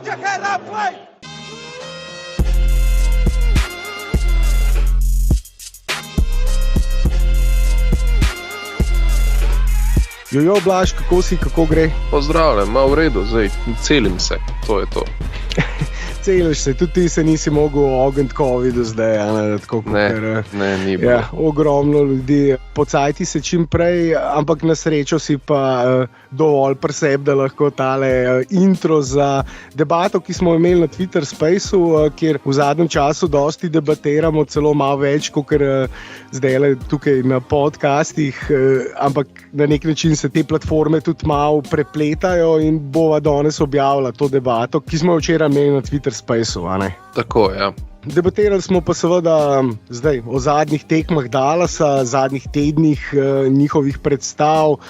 Put your head up, play! Jojo, Blaž, kako si, kako gre? Pozdravljen, malo v redu, zdaj celim se, to je to. Celiš se, tudi ti se nisi mogel ogniti COVID-u zdaj, ne? Tako, Ne, ni bilo. Ja, ogromno ljudi. Pocajti se čim prej, ampak na srečo si pa dovolj preseb, da lahko tale intro za debato, ki smo imeli na Twitter Spaceu, kjer v zadnjem času dosti debatiramo, celo malo več, kot zdaj tukaj na podcastih, ampak na nek način se te platforme tudi malo prepletajo in bova danes objavila to debato, ki smo včeraj imeli na Twitter Spaceu, a ne? Tako, ja. Debatirali smo pa seveda zdaj o zadnjih tekmah Dallasa, zadnjih tednih njihovih predstav,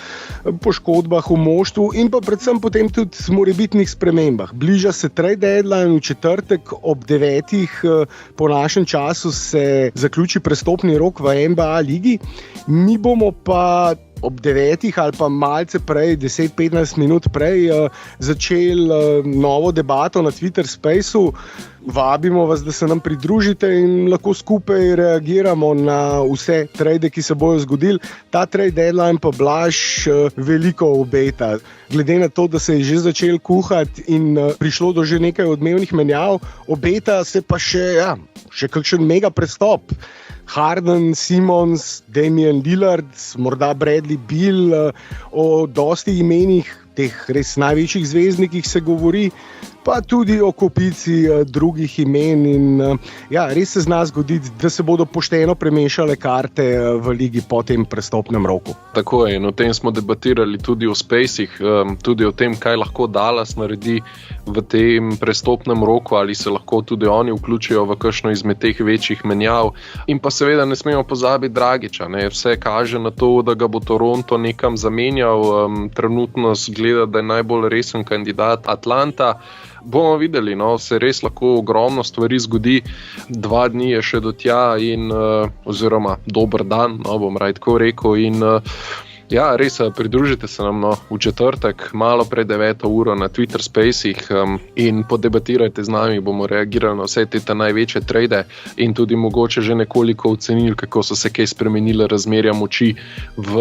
poškodbah v moštvu in pa predvsem potem tudi morebitnih spremembah. Bliža se trade deadline, v četrtek ob 9:00 po našem času se zaključi prestopni rok v NBA ligi. Mi bomo pa ob 9:00 ali pa malce prej, 10-15 minut prej, začeli novo debato na Twitter Spaceu. Vabimo vas, da se nam pridružite in lahko skupaj reagiramo na vse trade, ki se bojo zgodili. Ta trade deadline pa Blaž veliko obeta. Glede na to, da se je že začel kuhati in prišlo do že nekaj odmevnih menjav, obeta se pa še kakšen mega prestop. Harden, Simmons, Damian Lillard, morda Bradley Beal, o dosti imenih, teh res največjih zvezdnikih se govori, pa tudi o kopici drugih imen in res se zna zgoditi, da se bodo pošteno premešale karte v ligi po tem prestopnem roku. Tako je, in o tem smo debatirali tudi v Spacih, tudi o tem, kaj lahko Dallas naredi v tem prestopnem roku, ali se lahko tudi oni vključijo v kakšno izmed teh večjih menjav. In pa seveda ne smemo pozabiti Dragića, ne? Vse kaže na to, da ga bo Toronto nekam zamenjal, trenutno zgleda, da je najbolj resen kandidat Atlanta. Bomo videli, se res lahko ogromno stvari zgodi, 2 dni je še do tja in oziroma dober dan, bom raje tako rekel in res pridružite se nam v četrtek, malo pred 9. uro na Twitter Spacih in podebatirajte z nami, bomo reagirali na vse te največje trade in tudi mogoče že nekoliko ocenili, kako so se kaj spremenile razmerja moči v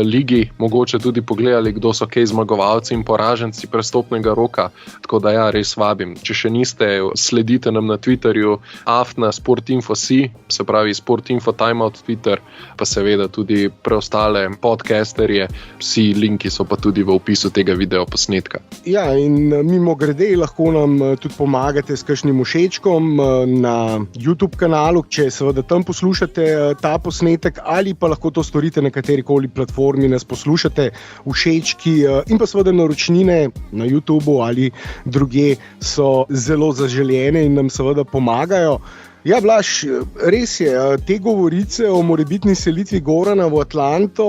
ligi, mogoče tudi pogledali, kdo so kaj zmagovalci in poraženci prestopnega roka, tako da res vabim. Če še niste, sledite nam na Twitterju @sportinfo.si, se pravi Sportinfo Timeout Twitter, pa seveda tudi preostale podcast. Vsi linki so pa tudi v opisu tega videoposnetka. Ja, in mimogrede lahko nam tudi pomagate s kakšnim všečkom na YouTube kanalu, če seveda tam poslušate ta posnetek, ali pa lahko to storite na katerikoli platformi, nas poslušate, všečki in pa seveda naročnine na YouTubeu ali drugje so zelo zaželjene in nam seveda pomagajo. Ja, Blaž, res je, te govorice o morebitni selitvi Gorana v Atlanto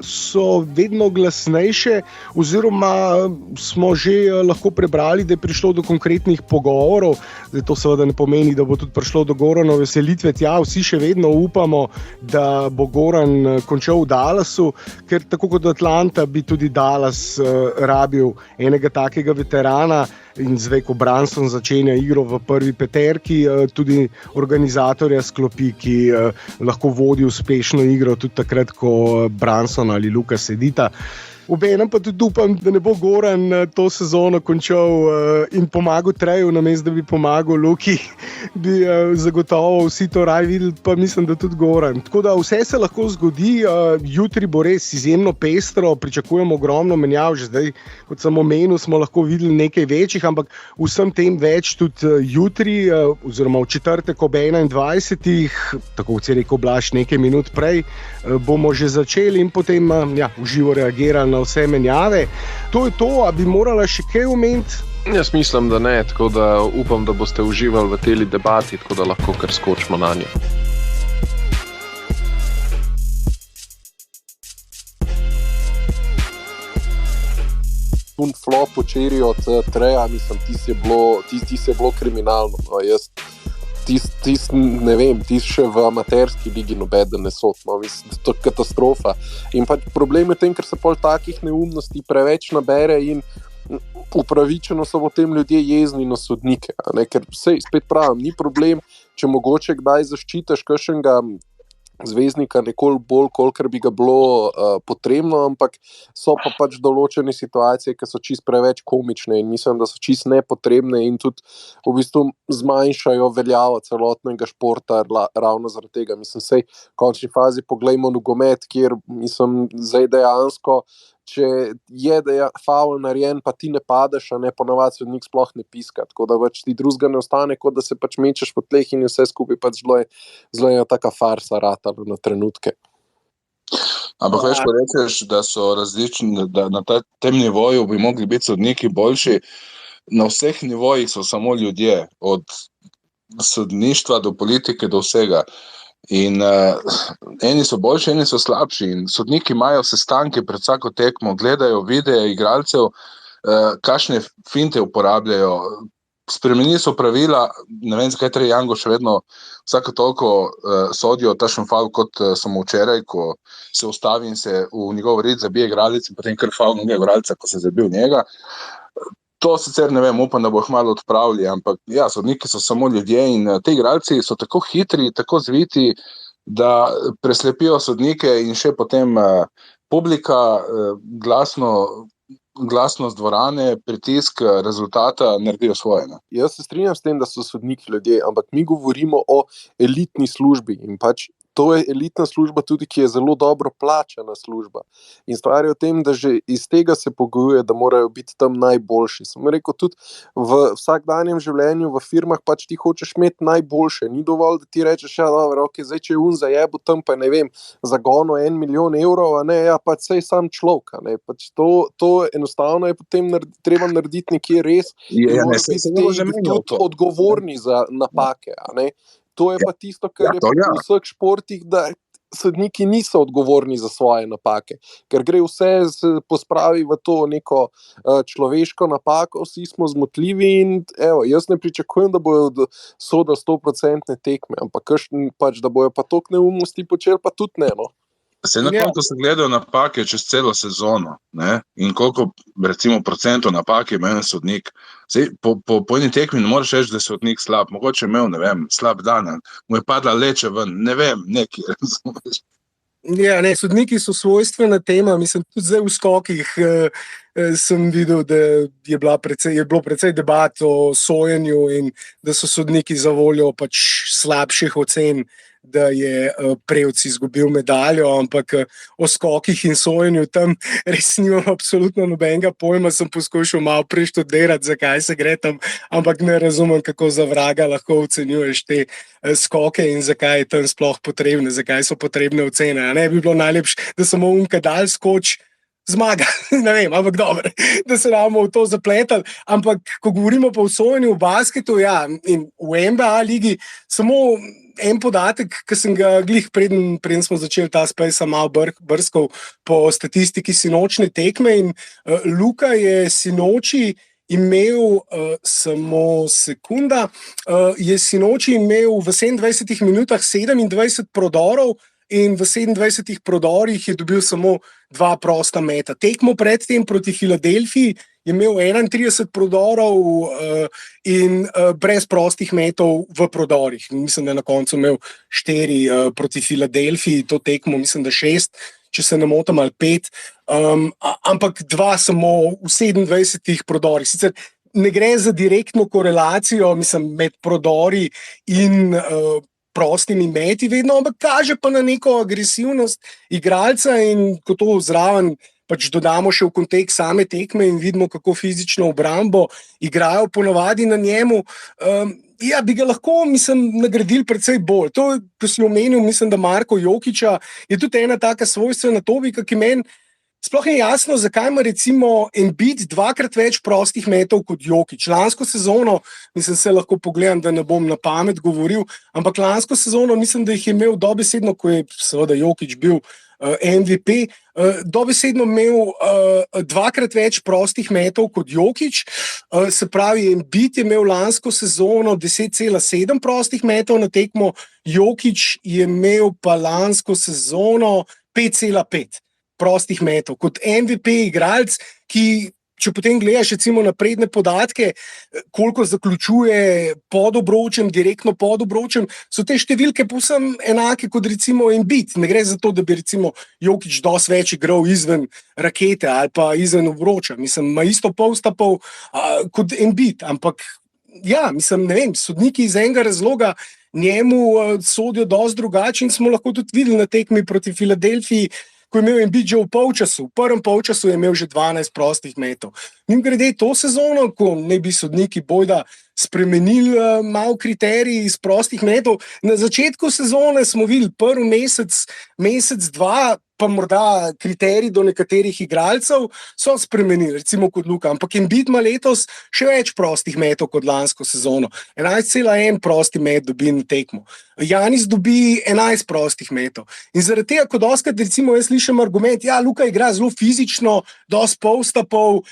so vedno glasnejše, oziroma smo že lahko prebrali, da je prišlo do konkretnih pogovorov. To seveda ne pomeni, da bo tudi prišlo do Goranove selitve tja. Vsi še vedno upamo, da bo Goran končal v Dallasu, ker tako kot Atlanta bi tudi Dallas rabil enega takega veterana. In zdaj, ko Brunson začenja igro v prvi peterki, tudi organizatorja sklopi, ki lahko vodi uspešno igro tudi takrat, ko Brunson ali Luka sedita. Obenem pa tudi upam, da ne bo Goran to sezono končal in pomagal Treju, namesto da bi pomagal Luki, bi zagotovo vsi to raj videli, pa mislim, da tudi Goran. Tako da vse se lahko zgodi, jutri bo res izjemno pestro, pričakujemo ogromno menjav, že zdaj, kot sem omenil, smo lahko videli nekaj večjih, ampak vsem tem več tudi jutri, oziroma v četrtek ob 21, tako kot si rekel Blaž nekaj minut prej, bomo že začeli in potem v živo reagirali na vse menjave. To je to, a bi morala še kaj omeniti? Jaz mislim, da ne, tako da upam, da boste uživali v tej debati, tako da lahko kar skočimo na njo. Flop včeraj od Treja, mislim, tisti je bilo kriminalno. Ne vem, še v amaterski ligi nobeden ne sod, mislim, to je katastrofa. In pač problem je tem, ker se pol takih neumnosti preveč nabere in upravičeno so potem ljudje jezni na sodnike, ker spet pravim, ni problem, če mogoče kdaj zaščitiš kakšnega zvezdnika nekoliko bolj, kolikor bi ga bilo potrebno, ampak so pa pač določene situacije, ki so čist preveč komične in mislim, da so čist nepotrebne in tudi v bistvu zmanjšajo veljavo celotnega športa ravno zaradi tega. Mislim, sej v končni fazi poglejmo nogomet, kjer mislim, zdaj dejansko če je faul narejen, pa ti ne padeš, a ne ponavadi sodnik sploh ne piska, tako da pač ti drugega ne ostane, kot da se pač mečeš po tleh in vse skupaj pač zelo je taka farsa ratala na trenutke. Ampak veš, ko rečeš, da so različni, da na tem nivoju bi mogli biti sodniki boljši, na vseh nivojih so samo ljudje, od sodništva do politike, do vsega. In eni so boljši, eni so slabši in sodniki imajo sestanke pred vsako tekmo, gledajo videe igralcev, kakšne finte uporabljajo, spremeni so pravila, ne vem, zakaj Trae Youngu še vedno vsako toliko sodijo takšen faul, kot smo včeraj, ko se ustavi in se v njegov red zabije igralec in potem kar faul njega igralca, ko se zabil njega. To sicer ne vem, upam, da bo jih malo odpravili, ampak ja, sodniki so samo ljudje in ti igralci so tako hitri, tako zviti, da preslepijo sodnike in še potem publika, glasnost dvorane, pritisk rezultata naredijo svoje. Ne? Jaz se strinjam s tem, da so sodniki ljudje, ampak mi govorimo o elitni službi in pač to je elitna služba tudi, ki je zelo dobro plačana služba. In stvar je v tem, da že iz tega se pogojuje, da morajo biti tam najboljši. Sem rekel, tudi v vsakdanjem življenju, v firmah pač ti hočeš imeti najboljše. Ni dovolj, da ti rečeš, ja, dobro, okay, zdaj, če je zajebo tam, pa ne vem, zagono 1 milijon evrov, a ne, ja, pač sej sam človek, ne. Pač to enostavno je potem treba narediti nekje res. Ja, ne, tudi odgovorni za napake, a ne. To je pa tisto, kar je v vseh športih, da sodniki niso odgovorni za svoje napake, ker gre vse pospravi v to neko človeško napako, vsi smo zmotljivi in evo, jaz ne pričakujem, da bojo sodili 100% tekme, ampak pač, da bojo pa toliko neumnosti počeli, pa tudi ne, no. Se na koncu se gledajo napake čez celo sezono, ne? In koliko, recimo, procentov napake ima en sodnik. Zdaj, po eni tekmi ne moreš reči, da je sodnik slab, mogoče imel, ne vem, slab dan, mu je padla leče ven, ne vem, nekaj, razumeš. Ja, ne, sodniki so svojstvena tema, mislim, tudi zdaj v skokih sem videl, da je bilo precej debat o sojenju in da so sodniki za voljo pač slabših ocen, da je Prevc izgubil medaljo, ampak o skokih in sojenju tam res nimam absolutno nobenega pojma, sem poskušal malo preštudirati, zakaj se gre tam, ampak ne razumem, kako za vraga lahko ocenjuješ te skoke in zakaj je tam sploh potrebne, zakaj so potrebne ocene. A ne bi bilo najlepše, da samo kadal skoč zmaga, ne vem, ampak dobro, da se damo v to zapletali, ampak ko govorimo pa o sojenju v basketu, ja, in v NBA ligi, samo en podatek, ki sem ga glih preden smo začeli ta space, sem malo brskal po statistiki sinočne tekme in Luka je sinoči imel samo sekunda, je sinoči imel v 27 minutah 27 prodorov in v 27 prodorih je dobil samo 2 prosta meta. Tekmo predtem proti Filadelfiji je imel 31 prodorov in brez prostih metov v prodorih. Mislim, da je na koncu imel 4 proti Filadelfiji, to tekmo mislim, da 6, če se ne motim, ali 5, ampak 2 samo v 27 prodorih. Sicer ne gre za direktno korelacijo, mislim, med prodori in prostimi meti vedno, ampak kaže pa na neko agresivnost igralca in ko to zraven pač dodamo še v kontekst same tekme in vidimo, kako fizično obrambo igrajo ponavadi na njemu, ja, bi ga lahko, mislim, nagradili precej bolj. To, ko si omenil, mislim, da Marko Jokića je tudi ena taka svojstvena tobika, ki meni sploh je jasno, zakaj ima recimo Embiid 2-krat več prostih metov kot Jokić. Lansko sezono, mislim, se lahko pogledam, da ne bom na pamet govoril, ampak lansko sezono mislim, da jih je imel dobesedno, ko je seveda Jokić bil MVP, dobesedno imel 2-krat več prostih metov kot Jokić, se pravi, Embiid je imel lansko sezono 10,7 prostih metov na tekmo, Jokić je imel pa lansko sezono 5,5 prostih metov, kot MVP igralec, ki če potem gledaš recimo napredne podatke, koliko zaključuje pod obročem, direktno pod obročem, so te številke povsem enake kot recimo Embiid. Ne gre za to, da bi recimo Jokić dosti več igral izven rakete ali pa izven obroča. Mislim, ima isto postapov kot Embiid, ampak ja, mislim, ne vem, sodniki iz enega razloga njemu sodijo dosti drugače in smo lahko tudi videli na tekmi proti Filadelfiji, ko je imel Embiid že v polčasu. V prvem polčasu je imel že 12 prostih metov. Mimogrede to sezono, ko ne bi sodniki bojda spremenili malo kriterij iz prostih metov, na začetku sezone smo videli prvi mesec, dva, pa morda kriterij do nekaterih igralcev so spremenili, recimo kot Luka, ampak Embiid ima letos še več prostih metov kot lansko sezono. 11,1 prosti met dobi na tekmo. Giannis dobi 11 prostih metov. In zaradi tega, ko dostikrat recimo jaz slišim argument, ja, Luka igra zelo fizično, dosti postapov,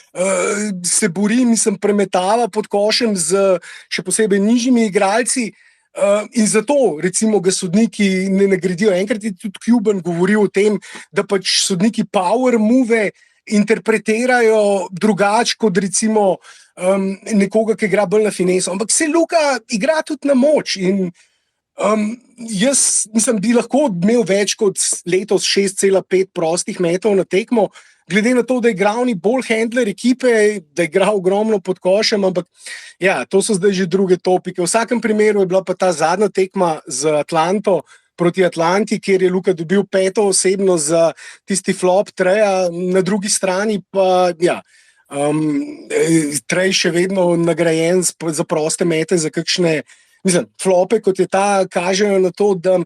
se bori, mislim, premetava pod košem z še posebej nižjimi igralci, in zato recimo ga sodniki ne nagradijo. Enkrat je tudi Cuban govoril o tem, da pač sodniki power move interpretirajo drugače kot recimo nekoga, ki igra bolj na fineso. Ampak se Luka igra tudi na moč in jaz mislim, bi lahko imel več kot letos 6,5 prostih metov na tekmo, glede na to, da je glavni bolj handler ekipe, da je igral ogromno pod košem, ampak ja, to so zdaj že druge topike. V vsakem primeru je bila pa ta zadnja tekma z Atlanto proti Atlanti, kjer je Luka dobil 5. osebno za tisti flop Treja, na drugi strani pa ja, Trej še vedno nagrajen za proste mete, za kakšne, mislim, flope, kot je ta, kažejo na to, da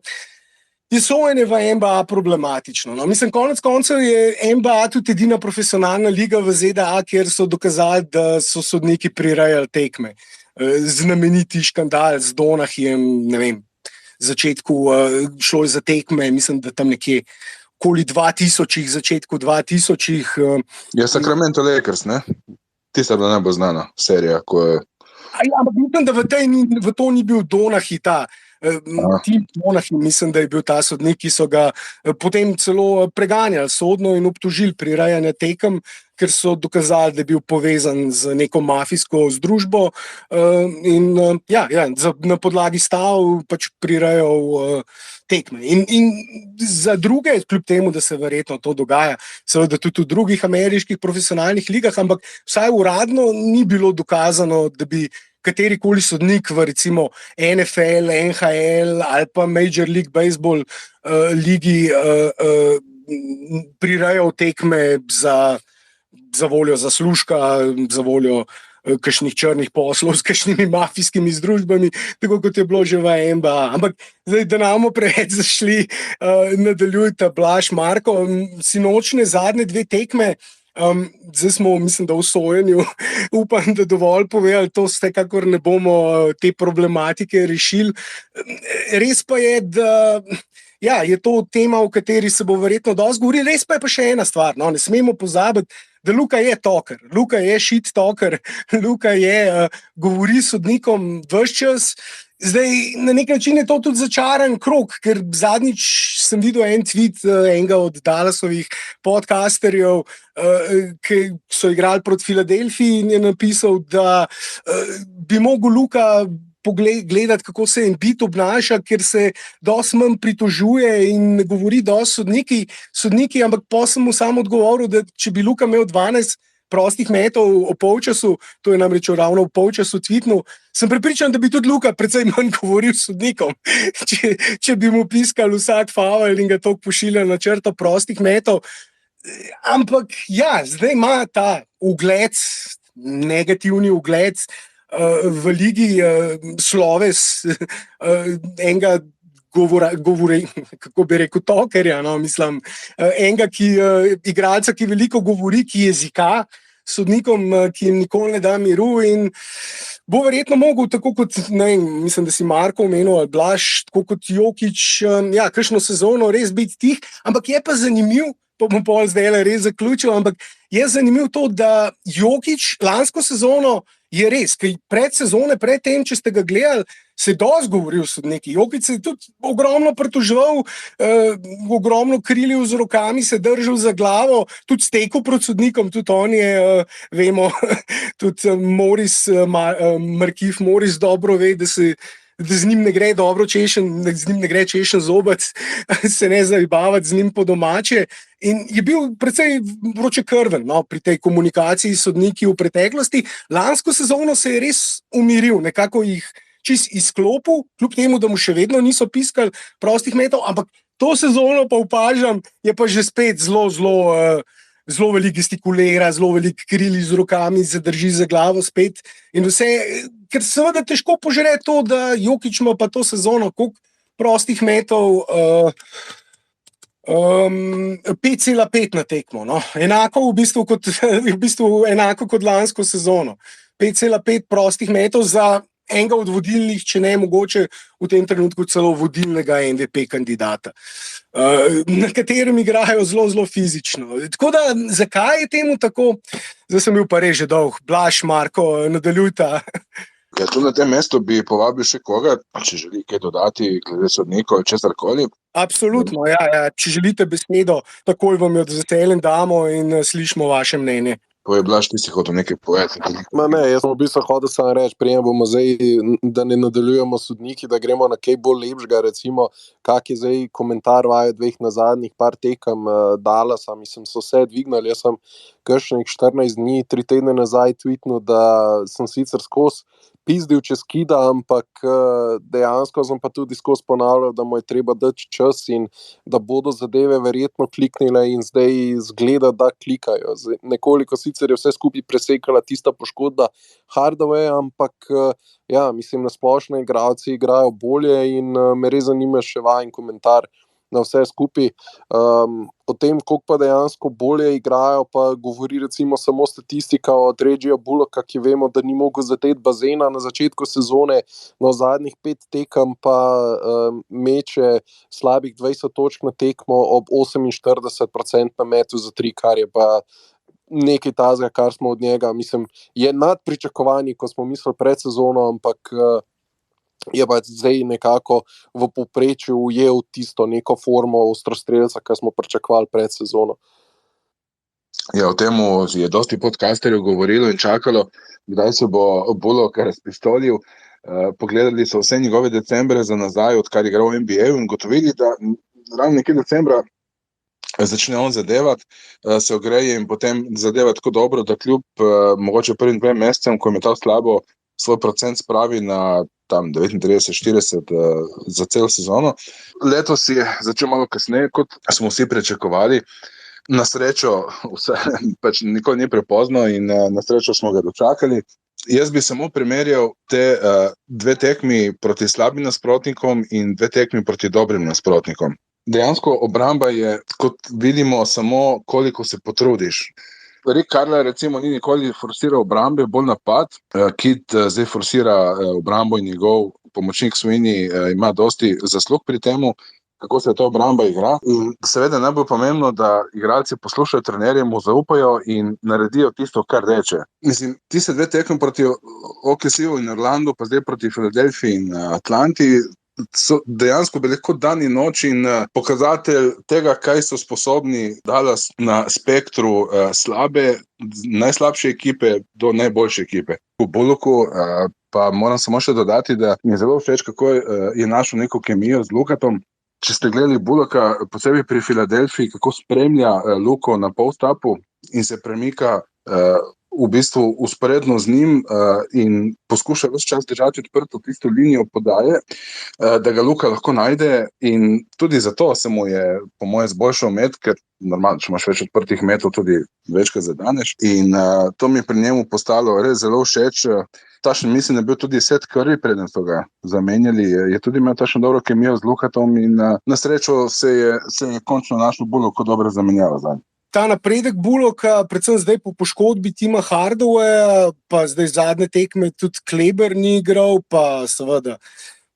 je sojenje v NBA problematično. No, mislim, konec koncev je NBA tudi edina profesionalna liga v ZDA, kjer so dokazali, da so sodniki prirejali tekme. Znameniti škandal z Donahijem, ne vem, v začetku šlo je za tekme, mislim, da tam nekje okoli 2000, začetku 2000. Je Sacramento Lakers, ne? Tista je bila najbolj znana serija, ko je... Ampak mislim, da v to ni bil Donahi ta. Mislim, da je bil ta sodnik, ki so ga potem celo preganjali sodno in obtožili prirejanja tekem, ker so dokazali, da je bil povezan z neko mafijsko združbo in na podlagi stav pač prirejal tekme. In za druge, kljub temu, da se verjetno to dogaja, seveda tudi v drugih ameriških profesionalnih ligah, ampak vsaj uradno ni bilo dokazano, da bi katerikoli sodnik v recimo NFL, NHL ali pa Major League Baseball ligi prirejal tekme za voljo zaslužka, za voljo kakšnih črnih poslov s kakšnimi mafijskimi združbami, tako kot je bilo že v NBA. Ampak zdaj, da namo preveč zašli, nadaljujta Blaž, Marko, sinočne zadnje 2 tekme. Zdaj smo, mislim, da v sojenju, upam, da dovolj povedali, to vsekakor ne bomo te problematike rešili. Res pa je, da ja, je to tema, o kateri se bo verjetno dosti govorilo. Res pa je pa še ena stvar, no, ne smemo pozabiti, da Luka je talker, Luka je shit talker, Luka je govori sodnikom ves čas. Zdaj, na nek način je to tudi začaran krog, ker zadnjič sem videl en tweet enega od Dallasovih podcasterjev, ki so igrali proti Filadelfiji in je napisal, da bi mogel Luka gledati, kako se Embiid obnaša, ker se dosti manj pritožuje in govori dosti sodniki, ampak pa sem mu sam odgovoril, da če bi Luka imel 12 prostih metov v polčasu, to je namreč ravno v polčasu tweetnul, sem prepričan, da bi tudi Luka precej manj govoril s sodnikom, če bi mu piskali vsak faul in ga toliko pošiljali na črto prostih metov. Ampak ja, zdaj ima ta ugled, negativni ugled v ligi, sloves enega kako bi rekel, tokerja, no, mislim, enega igralca, ki veliko govori, ki jezika sodnikom, ki jim nikoli ne da miru in bo verjetno mogel, tako kot, ne vem, mislim, da si Marko omenil, ali Blaž, tako kot Jokić, ja, kakšno sezono res biti tih, ampak je pa zanimiv, pa bom pol zdaj res zaključil, ampak je zanimiv to, da Jokić lansko sezono je res, ker pred sezone, pred tem, če ste ga gledali, se je dosti govoril o sodnikih. Jokić se je tudi ogromno pritoževal, ogromno krilil z rokami, se držal za glavo, tudi stekel proti sodnikom, tudi on je, vemo, tudi Markif Moris dobro ve, da z njim ne gre dobro z njim ne gre češen zobec, se ne zabavati z njim po domače. In je bil precej vročekrven pri tej komunikaciji s sodniki v preteklosti. Lansko sezono se je res umiril, nekako jih čist izklopil, kljub temu, da mu še vedno niso piskali prostih metov, ampak to sezono pa opažam, je pa že spet zelo veliko gestikulira, zelo veliko krili z rokami, zadrži za glavo spet in vse, ker seveda težko požre to, da Jokić ima pa to sezono, koliko prostih metov, 5,5 na tekmo, no? Enako enako kot lansko sezono. 5,5 prostih metov za enega od vodilnih, če ne mogoče v tem trenutku celo vodilnega MVP kandidata, na katerem igrajo zelo fizično. Tako da, zakaj je temu tako? Zdaj sem bil pa res že dolg. Blaž, Marko, nadaljujta. Ja, tudi na tem mestu bi povabil še koga, če želi kaj dodati, glede sodnikov, česarkoli. Absolutno, ja. Če želite besedo, takoj vam jo z veseljem damo in slišimo vaše mnenje. Povej, Blaž, ti si hotel nekaj povedati. Jaz sem v bistvu hotel samo reči, prijem bomo zdaj, da ne nadaljujemo sodniki, da gremo na kaj bolj lepšega, recimo, kak je zdaj komentar vaju dveh na zadnjih par tekem Dallasa, mislim, so vse dvignali, jaz sem kakšnih 14 dni, 3 tedne nazaj tweetnil, da sem sicer skozi pizdil čez Kida, ampak dejansko sem pa tudi skozi ponavljal, da mu je treba dati čas in da bodo zadeve verjetno kliknile in zdaj zgleda, da klikajo. Nekoliko sicer je vse skupaj presekala tista poškodba Hardaway, ampak mislim, na splošno igralci igrajo bolje in me res zanima še vajen komentar na vse skupaj. O tem, koliko pa dejansko bolje igrajo, pa govori recimo samo statistika od Reggija Bullocka, ki vemo, da ni mogel zateti bazena na začetku sezone, no zadnjih 5 tekem pa meče slabih 20 točk na tekmo ob 48% na metu za 3, kar je pa nekaj tazga, kar smo od njega, mislim, je nad pričakovanji, ko smo mislili pred sezono, ampak je pa zdaj nekako v povprečju ujel tisto neko formo ostrostrelca, kar smo pričakovali pred sezono. Ja, o tem je dosti podcasterjev govorilo in čakalo, kdaj se bo Bullock razpistolil. Pogledali so vse njegove decembre za nazaj, odkar je igral v NBA in gotovili, da ravno nekje decembra začne on zadevati, se ogreje in potem zadeva tako dobro, da kljub mogoče prvim 2 mesecem, ko je metal slabo, svoj procent spravi na tam 39-40 za celo sezono. Letos je začel malo kasneje, kot smo vsi pričakovali. Na srečo, pač nikoli ni prepozno in na srečo smo ga dočakali. Jaz bi samo primerjal te 2 tekmi proti slabim nasprotnikom in 2 tekmi proti dobrim nasprotnikom. Dejansko obramba je, kot vidimo, samo koliko se potrudiš. Rick Carlisle recimo ni nikoli forsiral obrambe, bolj napad. Kid zdaj forsira obrambo in njegov pomočnik Sweeney ima dosti zaslug pri temu, kako se ta obramba igra. In seveda najbolj pomembno, da igralci poslušajo trenerje, mu zaupajo in naredijo tisto, kar reče. Mislim, tiste 2 tekme proti OKC-u in Orlandu, pa zdaj proti Philadelphiji in Atlanti, so dejansko bili kot dan in noč in pokazatelj tega, kaj so sposobni Dallas na spektru slabe, najslabše ekipe do najboljše ekipe. V Bullocku pa moram samo še dodati, da mi je zelo všeč, kako je našel neko kemijo z Lukatom. Če ste gledali Bullocka, posebej pri Filadelfiji, kako spremlja Luko na postapu in se premika v bistvu usporedno z njim in poskuša ves čas držati odprto tisto linijo podaje, da ga Luka lahko najde in tudi zato se mu je po moje zboljšal met, ker normalno, če imaš več odprtih metov, tudi večkrat zadaneš in to mi je pri njemu postalo res zelo všeč. Tašen mislim, da je bil tudi Seth Curry, preden so ga zamenjali, je tudi imel tašen dobro kemijo z Lukatom in na srečo se je končno našel Bullock kot dobra zamenjava zanj. Ta napredek Bullocka, predvsem zdaj po poškodbi Tima Hardawaya, pa zdaj zadnje tekme tudi Kleber ni igral, pa seveda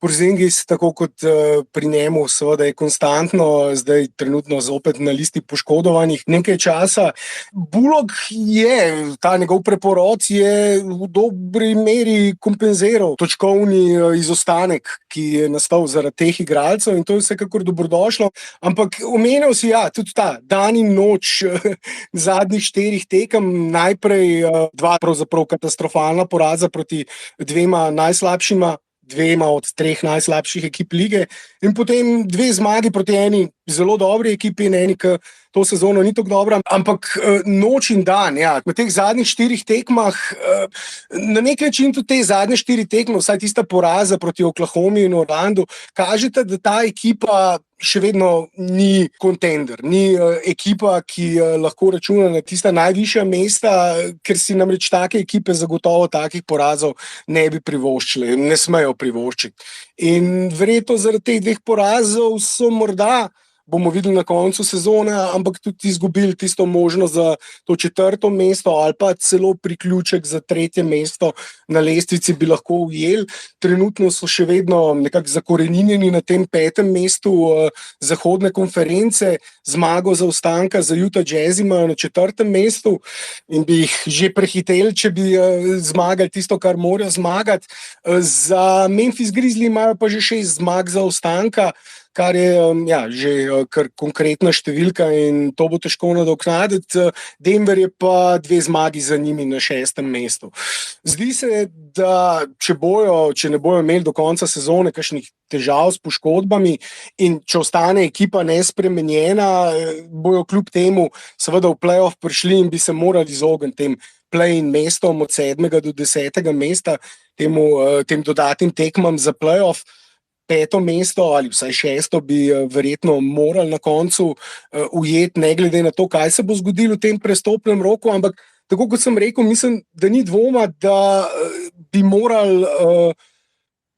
Porzingis, tako kot pri njemu, seveda je konstantno, zdaj trenutno zopet na listi poškodovanih nekaj časa. Bullock je, ta njegov preporod je v dobri meri kompenziral točkovni izostanek, ki je nastal zaradi teh igralcev in to je vsekakor dobrodošlo. Ampak omenil si, tudi ta dan in noč zadnjih 4 tekem, najprej 2 pravzaprav katastrofalna poraza proti 2 najslabšima, 2 od 3 najslabših ekip lige in potem 2 zmagi proti eni zelo dobri ekipi in eni, ki to sezono ni tako dobra, ampak noč in dan, v teh zadnjih 4 tekmah, na nek način tudi te zadnje 4 tekme, vsaj tista poraza proti Oklahomi in Orlandu, kažete, da ta ekipa še vedno ni kontender, ni ekipa, ki lahko računa na tista najvišja mesta, ker si namreč take ekipe zagotovo takih porazov ne bi privoščile, ne smejo privoščiti. In verjetno zaradi teh 2 porazov so morda, bomo videli na koncu sezone, ampak tudi izgubili tisto možnost za to 4. mesto ali pa celo priključek za 3. mesto na lestvici bi lahko ujeli. Trenutno so še vedno nekako zakorenjeni na tem 5. mestu zahodne konference, zmago zaostanka za Utah Jazz imajo na 4. mestu in bi jih že prehiteli, če bi zmagali tisto, kar morajo zmagati. Za Memphis Grizzlies imajo pa že 6 zmag zaostanka, kar je že kar konkretna številka in to bo težko nadoknaditi. Denver je pa 2 zmagi za njimi na 6. mestu. Zdi se, da če ne bojo imeli do konca sezone kakšnih težav s poškodbami in če ostane ekipa nespremenjena, bojo kljub temu seveda v playoff prišli in bi se morali izogniti tem play-in mestom od 7. do 10. mesta, tem dodatnim tekmam za playoff. 5. mesto ali vsaj 6. bi verjetno morali na koncu ujeti, ne glede na to, kaj se bo zgodilo v tem prestopnem roku, ampak tako kot sem rekel, mislim, da ni dvoma, da bi morali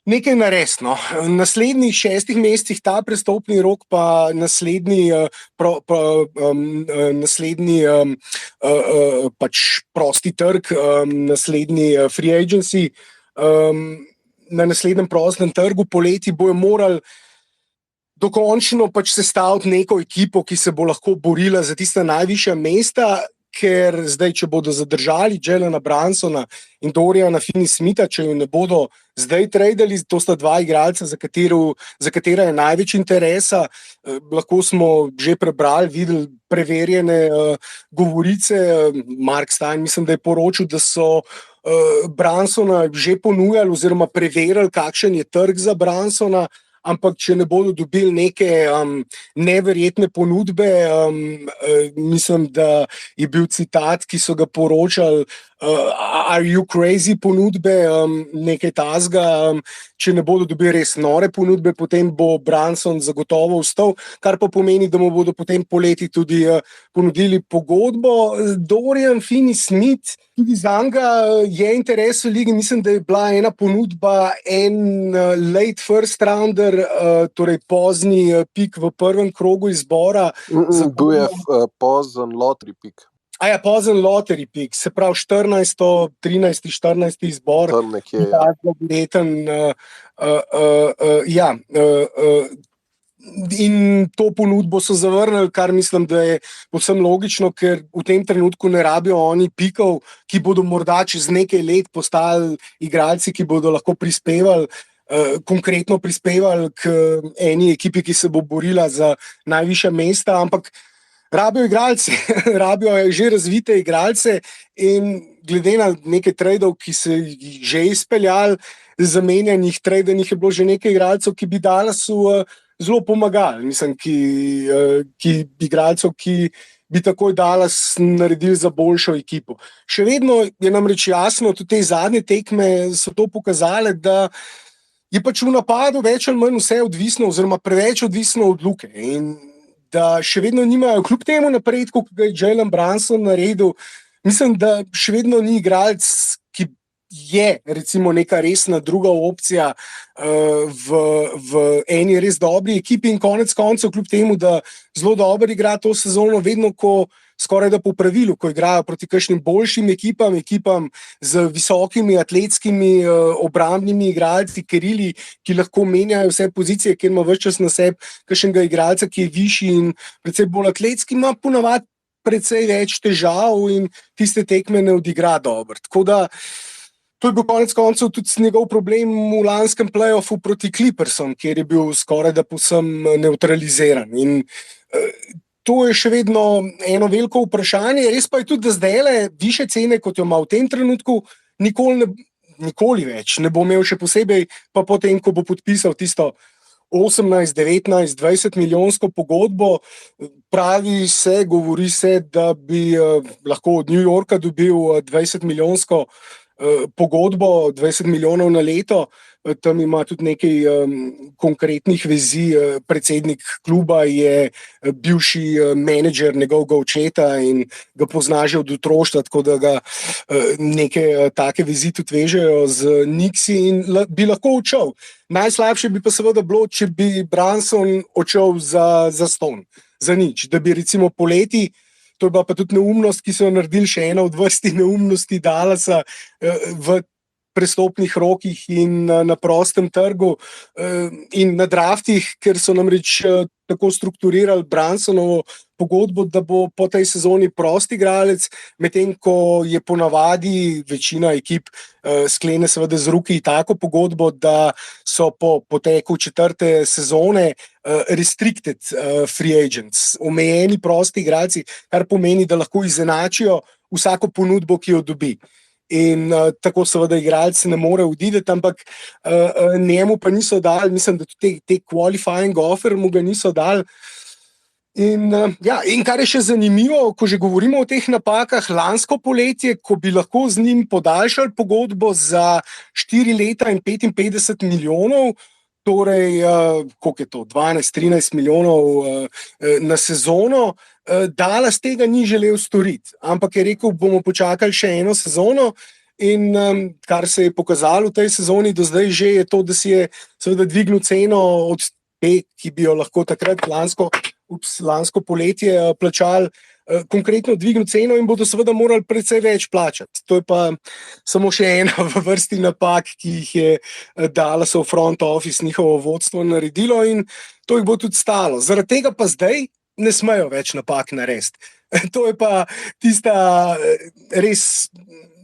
nekaj narediti. No. V naslednjih 6 mesecih ta prestopni rok pa naslednji pač prosti trg, naslednji free agency, na naslednjem prostem trgu poleti bojo morali dokončno pač sestaviti neko ekipo, ki se bo lahko borila za tista najvišja mesta, ker zdaj, če bodo zadržali Jalena Brunsona in Doriana Finney-Smitha, če jo ne bodo zdaj tradali, to sta 2 igralca, za katera je največ interesa. Lahko smo že prebrali, videli preverjene govorice. Mark Stein, mislim, da je poročil, da so Brunsona že ponujali oziroma preverjali, kakšen je trg za Brunsona, ampak če ne bodo dobili neke neverjetne ponudbe, mislim, da je bil citat, ki so ga poročali, are you crazy ponudbe, nekaj tazga, če ne bodo dobili res nore ponudbe, potem bo Brunson zagotovo ostal, kar pa pomeni, da mu bodo potem poleti tudi ponudili pogodbo. Dorian Finney-Smith, tudi za njega je interes v ligi, mislim, da je bila ena ponudba, en late first rounder, torej pozni pik v prvem krogu izbora. Bil je pozen lottery pik. Pozen lottery pick, se pravi 13. izbor. Tam nekje, In to ponudbo so zavrnili, kar mislim, da je povsem logično, ker v tem trenutku ne rabijo oni pikov, ki bodo morda čez nekaj let postali igralci, ki bodo lahko prispevali, konkretno prispevali k eni ekipi, ki se bo borila za najvišja mesta, ampak rabijo igralce, rabijo že razvite igralce in glede na nekaj tradov, ki se jih že izpeljali, zamenjanih tradenih je bilo že nekaj igralcev, ki bi Dallasu zelo pomagali. Mislim, igralcev, ki bi takoj Dallas naredili za boljšo ekipo. Še vedno je namreč jasno, tudi te zadnje tekme so to pokazale, da je pač v napadu več ali manj vse odvisno oziroma preveč odvisno od Luke in da še vedno nimajo, kljub temu napredku, ki ga je Jalen Brunson naredil, mislim, da še vedno ni igralec, ki je recimo neka resna druga opcija v eni res dobri ekipi in konec koncev, kljub temu, da zelo dobro igra to sezono, vedno, ko skoraj da po pravilu, ko igrajo proti kakšnim boljšim ekipam z visokimi atletskimi obrambnimi igralci, kerili, ki lahko menjajo vse pozicije, kjer ima ves čas na sebi kakšnega igralca, ki je višji in predvsem bolj atletski, ima ponavadi precej več težav in tiste tekme ne odigra dobro. Tako da to je bil konec koncev tudi njegov problem v lanskem play-offu proti Clippersom, kjer je bil skoraj da povsem nevtraliziran. In to je še vedno eno veliko vprašanje. Res pa je tudi, da zdajle više cene, kot jo ima v tem trenutku, nikoli več ne bo imel, še posebej pa potem, ko bo podpisal tisto 18, 19, 20 milijonsko pogodbo. Govori se, da bi lahko od New Yorka dobil 20 milijonsko pogodbo, 20 milijonov na leto. Tam ima tudi nekaj konkretnih vezi. Predsednik kluba je bivši menedžer njegovega očeta in ga pozna že od otroštva, tako da ga neke take vezi tudi vežejo z Knicksi in bi lahko odšel. Najslabše bi pa seveda bilo, če bi Brunson odšel za ston, za nič. Da bi recimo poleti, to je bila pa tudi neumnost, ki so jo naredili, še ena od vrsti neumnosti Dallasa v prestopnih rokih in na prostem trgu in na draftih, ker so namreč tako strukturirali Brunsonovo pogodbo, da bo po tej sezoni prost igralec, medtem ko je ponavadi večina ekip sklene seveda z Rookie tako pogodbo, da so po poteku 4. sezone restricted free agents, omejeni prosti igralci, kar pomeni, da lahko izenačijo vsako ponudbo, ki jo dobi. In tako seveda igralec ne more odideti, ampak njemu pa niso dali, mislim, da tudi te qualifying offer mu ga niso dali. In kar je še zanimivo, ko že govorimo o teh napakah, lansko poletje, ko bi lahko z njim podaljšali pogodbo za 4 leta in 55 milijonov, torej, koliko je to, 12-13 milijonov na sezono, Dallas tega ni želel storiti, ampak je rekel, bomo počakali še eno sezono. In kar se je pokazalo v tej sezoni do zdaj že je to, da si je seveda dvignil ceno od te, ki bi jo lahko takrat lansko poletje plačali, konkretno dvignil ceno in bodo seveda morali precej več plačati. To je pa samo še ena v vrsti napak, ki jih je Dallasov front office, njihovo vodstvo naredilo in to jih bo tudi stalo. Zaradi tega pa zdaj ne smejo več napak narediti. To je pa tista res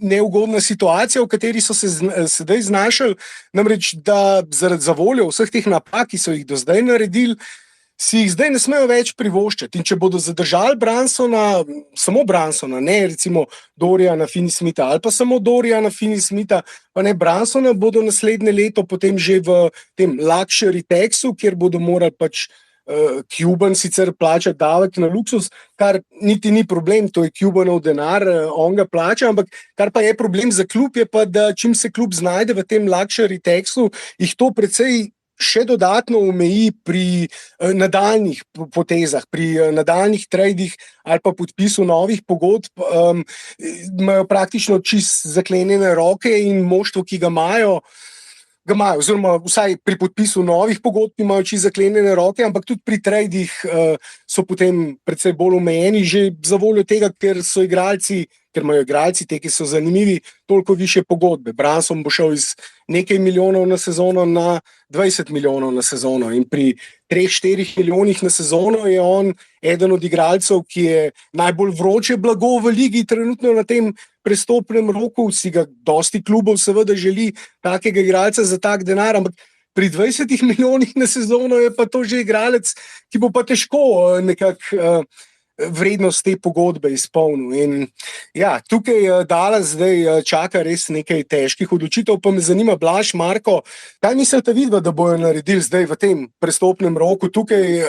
neugodna situacija, v kateri so se sedaj znašli, namreč da zaradi zavoljo vseh teh napak, ki so jih do zdaj naredili, si jih zdaj ne smejo več privoščiti. In če bodo zadržali Brunsona, samo Brunsona, ne recimo Doriana Finney-Smitha ali pa samo Doriana Finney-Smitha, pa ne Brunsona, bodo naslednje leto potem že v tem luxury taxu, kjer bodo morali pač Cuban sicer plača davek na luksus, kar niti ni problem, to je Cubanov denar, on ga plača, ampak kar pa je problem za klub, je pa, da čim se klub znajde v tem luxury taxu, jih to precej še dodatno omeji pri nadaljnih potezah, pri nadaljnih tradih ali pa podpisu novih pogodb. Imajo praktično čisto zaklenjene roke in moštvo, ki ga imajo, oziroma vsaj pri podpisu novih pogodb imajo čisto zaklenjene roke, ampak tudi pri tradih so potem predvsej bolj omejeni, že za voljo tega, ker imajo igralci, te, ki so zanimivi, toliko više pogodbe. Brunson bo šel iz nekaj milijonov na sezono na 20 milijonov na sezono in pri 3-4 milijonih na sezono je on eden od igralcev, ki je najbolj vroče blago v ligi trenutno na tem prestopnem roku. Si ga dosti klubov seveda želi, takega igralca za tak denar, ampak pri 20 milijonih na sezono je pa to že igralec, ki bo pa težko nekako vrednost te pogodbe izpolnil. In ja, tukaj Dallas zdaj čaka res nekaj težkih odločitev, pa me zanima, Blaž, Marko, kaj mislite vidva, da bojo naredili zdaj v tem prestopnem roku? Tukaj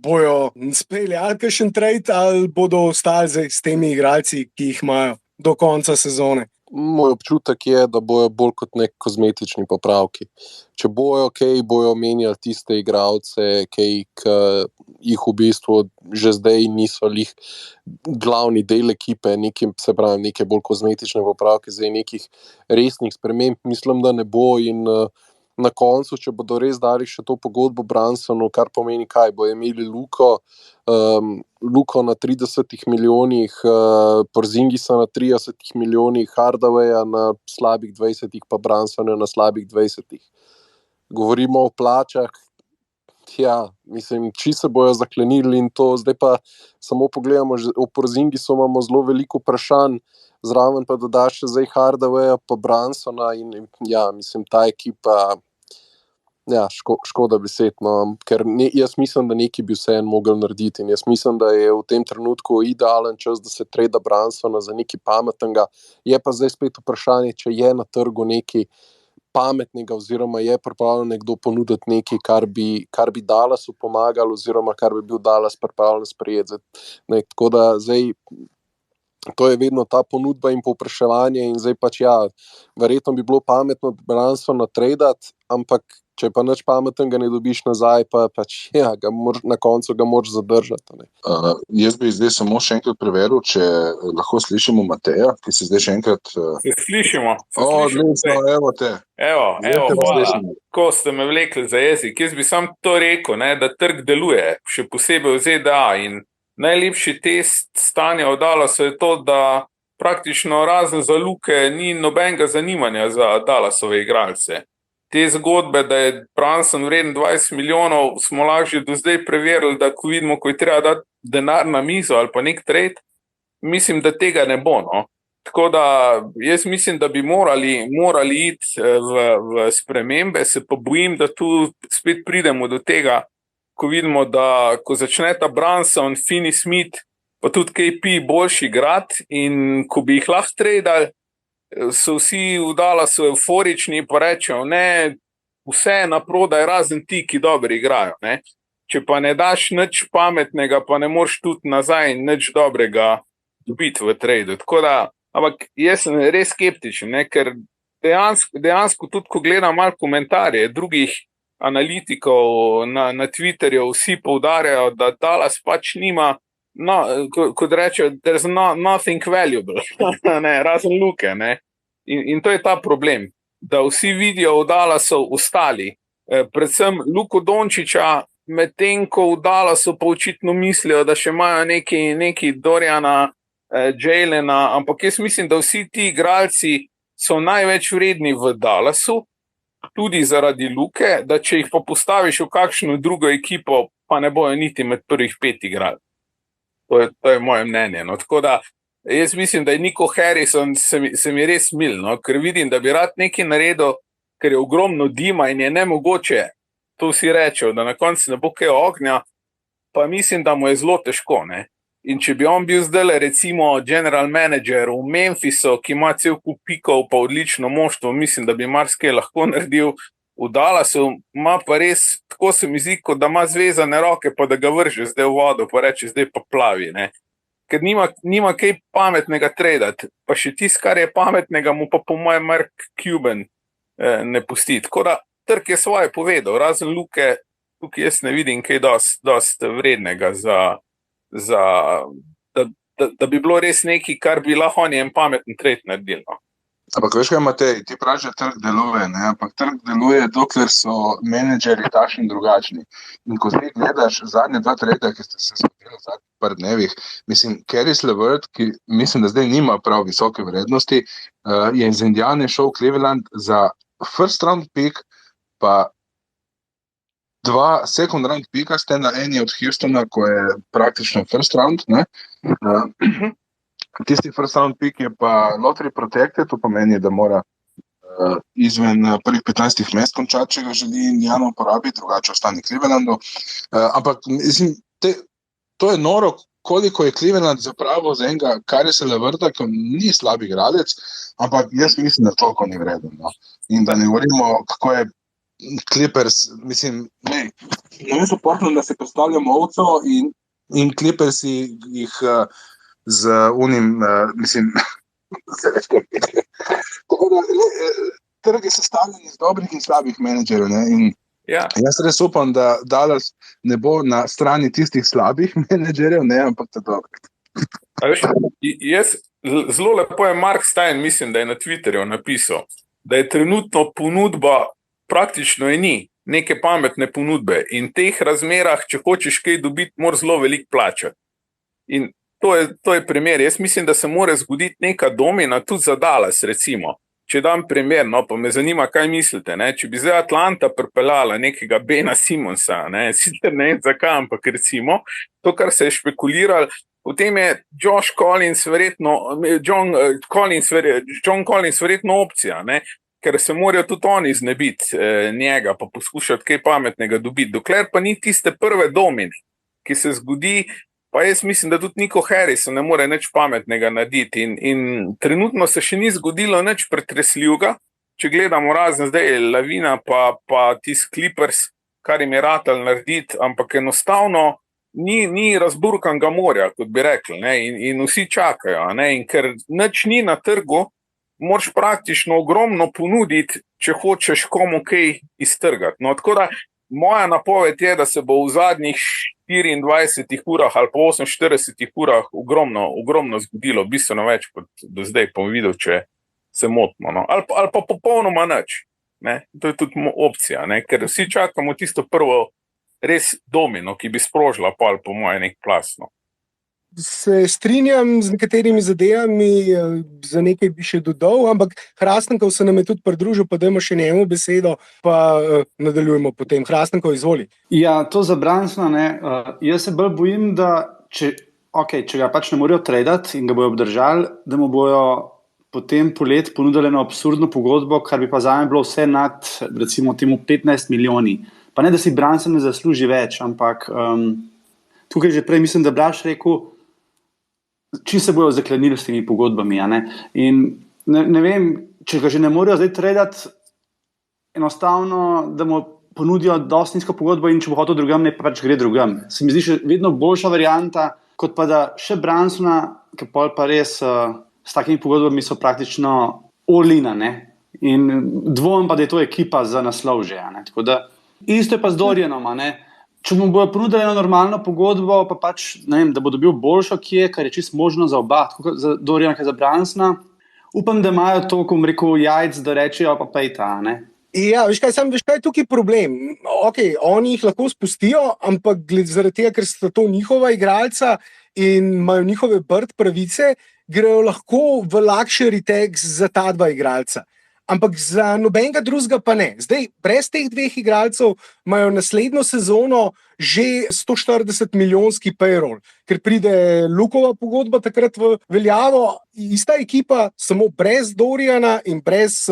bojo speljali kakšen trade ali bodo ostali zdaj s temi igralci, ki jih imajo do konca sezone? Moj občutek je, da bojo bolj kot nek kozmetični popravki. Če bojo bojo menjali tiste igralce, ki jih v bistvu že zdaj niso lih glavni del ekipe, neke bolj kozmetične popravke, zdaj nekih resnih sprememb, mislim, da ne bo in na koncu, če bodo res dali še to pogodbo Brunsonu, kar pomeni, kaj bo imeli Luko na 30 milijonih, Porzingisa na 30 milijonih, Hardawaya na slabih 20, pa Brunsona na slabih 20. Govorimo o plačah, mislim, či se bojo zaklenili in to, zdaj pa samo pogledamo, o Porzingisu imamo zelo veliko vprašanj, zraven pa dodaš še zdaj Hardawaya pa Brunsona in mislim, ta ekipa, škoda besed, no, ker jaz mislim, da nekaj bi vseeno mogel narediti in jaz mislim, da je v tem trenutku idealen čas, da se trada Brunsona za nekaj pametnega, je pa zdaj spet vprašanje, če je na trgu nekaj pametnega oziroma je pripravljen nekdo ponuditi nekaj, kar bi Dallasu pomagali oziroma kar bi bil Dallas pripravljen sprejeti. Tako da zdaj to je vedno ta ponudba in povpraševanje in zdaj pač verjetno bi bilo pametno Brunsona tradati, ampak če pa nič pametnega ne dobiš nazaj, pa pač na koncu ga moraš zadržati. Jaz bi zdaj samo še enkrat preveril, če lahko slišimo Mateja, ki se zdaj še enkrat... Se slišimo. Evo te. Evo, hvala. Ko ste me vlekli za jezik, jaz bi sam to rekel, da trg deluje, še posebej v ZDA in najlepši test stanja v Dallasu je to, da praktično razen za Luke ni nobenega zanimanja za Dallasove igralce. Te zgodbe, da je Brunson vreden 20 milijonov, smo lažje do zdaj preverili, da ko vidimo, ko je treba dati denar na mizo ali pa nek trade, mislim, da tega ne bo. No. Tako da jaz mislim, da bi morali iti v spremembe, se pa bojim, da tu spet pridemo do tega, ko vidimo, da ko začneta Brunson, Finney Smith, pa tudi KP boljši igrati in ko bi jih lahko tradali, so vsi v Dallasu euforični pa rečejo, ne, vse na prodaj razen ti, ki dobro igrajo. Ne. Če pa ne daš nič pametnega, pa ne moreš tudi nazaj nič dobrega dobiti v tradu. Tako da, ampak jaz sem res skeptičen, ne, ker dejansko tudi, ko gledam malo komentarje drugih analitikov na Twitterju, vsi poudarjajo, da Dallas pač nima, kot rečejo, there's nothing valuable, ne, razen Luke. Ne. In to je ta problem, da vsi vidijo v Dallasu ostali, predvsem Luko Dončića, medtem ko v Dallasu pa očitno mislijo, da še imajo neki Doriana, Jalena, ampak jaz mislim, da vsi ti igralci so največ vredni v Dallasu, tudi zaradi Luke, da če jih pa postaviš v kakšno drugo ekipo, pa ne bojo niti med prvih 5 igrali. To je moje mnenje. No. Tako da jaz mislim, da je Nico Harrison se mi res mil, no, ker vidim, da bi rad nekaj naredil, ker je ogromno dima in je nemogoče, to vsi rečejo, da na koncu ne bo kaj ognja, pa mislim, da mu je zelo težko. Ne. In če bi on bil zdaj recimo general manager v Memphisu, ki ima cel kup pikov pa odlično moštvo, mislim, da bi marsikaj lahko naredil. V Dallasu ima pa res, tako se mi zdi, kot da ima zvezane roke, pa da ga vrže zdaj v vodo, pa reče, zdaj pa plavi. Ne. Ker nima kaj pametnega tradati, pa še tisto, kar je pametnega, mu pa po mojem Mark Cuban ne pusti. Tako da trg je svoje povedal, razen Luke, tukaj jaz ne vidim kaj dost vrednega, da bi bilo res nekaj, kar bi lahko on en pameten trade naredil. No. Ampak veš kaj, Matej, ti praviš, da trg deluje, ne? Ampak trg deluje, dokler so menedžeri takšni in drugačni. In ko zdaj gledaš zadnje 2 trade, ki ste se zgodili v zadnjih par dnevih, mislim, Caris LeVert, ki mislim, da zdaj nima prav visoke vrednosti, je iz Indiane šel v Cleveland za first round pick, pa 2 second round picka ste na eni od Houstona, ko je praktično first round, ne? Tisti first round pick je pa lottery protected, to pomeni, da mora izven prvih 15 mest končati, če ga želi Indiana uporabiti, drugače ostane Clevelandu. Ampak mislim, to je noro, koliko je Cleveland zapravo za enega Carisa LeVerta, ki ni slab igralec, ampak jaz mislim, da toliko ni vreden. No? In da ne govorimo, kako je Clippers, mislim, ne vem soportno, da se postavljamo ovco in Clippers jih z unim, mislim, trg je sestavljen iz dobrih in slabih menedžerjev. Jaz res upam, da Dallas ne bo na strani tistih slabih menedžerjev, ampak ta dobrih. Zelo lepo je Mark Stein, mislim, da je na Twitterju napisal, da je trenutno ponudba praktično je ni neke pametne ponudbe in v teh razmerah, če hočeš kaj dobiti, moraš zelo veliko plačati. In to je primer. Jaz mislim, da se mora zgoditi neka domina tudi za Dallas, recimo. Če dam primer, no, pa me zanima, kaj mislite, ne? Če bi zdaj Atlanta pripeljala nekega Bena Simonsa, ne? Sicer ne vem zakaj, ampak recimo, to, kar se je špekuliral, potem je John Collins verjetno opcija, ne? Ker se morajo tudi oni znebiti njega, pa poskušati kaj pametnega dobiti. Dokler pa ni tiste prve domine, ki se zgodi, pa jaz mislim, da tudi Nico Harrison ne more nič pametnega narediti in trenutno se še ni zgodilo nič pretresljivega, če gledamo razen zdaj Lavina pa tisti Clippers, kar jim je ratal narediti, ampak enostavno ni razburkanega morja, kot bi rekli, ne, in vsi čakajo, ne, in ker nič ni na trgu, moraš praktično ogromno ponuditi, če hočeš komu kaj iztrgati. No, tako da moja napoved je, da se bo v zadnjih 24 urah ali pa 48 urah ogromno zgodilo, bistveno več kot do zdaj, pa bom videl, če se motimo. No. Ali pa popolnoma nič. Ne. To je tudi opcija, ne. Ker vsi čakamo tisto prvo res domino, ki bi sprožila pol po moje nek plasno. Se strinjam z nekaterimi zadevami, za nekaj bi še dodal, ampak Hrastenkov se nam je tudi pridružil, pa dajmo še njemu besedo, pa nadaljujemo potem. Hrastenkov, izvoli. Ja, to za Brunsona, ne. Jaz se bolj bojim, da če ga pač ne morejo tradati in ga bojo obdržali, da mu bojo potem polet ponudili eno absurdno pogodbo, kar bi pa zame bilo vse nad, recimo, temu 15 milijoni. Pa ne, da si Brunson ne zasluži več, ampak tukaj že prej mislim, da Blaž rekel, čim se bojo zaklenili s temi pogodbami. Ne? In ne vem, če ga že ne morejo zdaj tradati, enostavno, da mu ponudijo dosti nizko pogodbo in če bo hotel drugam, ne pa pač gre drugam. Se mi zdi še vedno boljša varianta, kot pa da še Brunsona, ki pol pa res s takimi pogodbami so praktično all-in, ne? In dvomim pa, da je to ekipa za naslov že. Ne? Tako da, isto je pa z Dorianom, ne? Če mu bojo ponudili eno normalno pogodbo, pa pač, ne vem, da bo dobil boljšo, kar je čisto možno za oba, tako za Doriana, kot za Brunsona, upam, da imajo to, ko bom rekel, jajc, da rečejo pa pejta, ne? Ja, veš kaj je tukaj problem? Okay, oni jih lahko spustijo, ampak zaradi tega, ker sta to njihova igralca in imajo njihove bird pravice, grejo lahko v luxury tax za ta dva igralca. Ampak za nobenega drugega pa ne. Zdaj, brez teh dveh igralcev imajo naslednjo sezono že 140 milijonski payroll, ker pride Lukova pogodba takrat v veljavo. Ista ekipa, samo brez Doriana in brez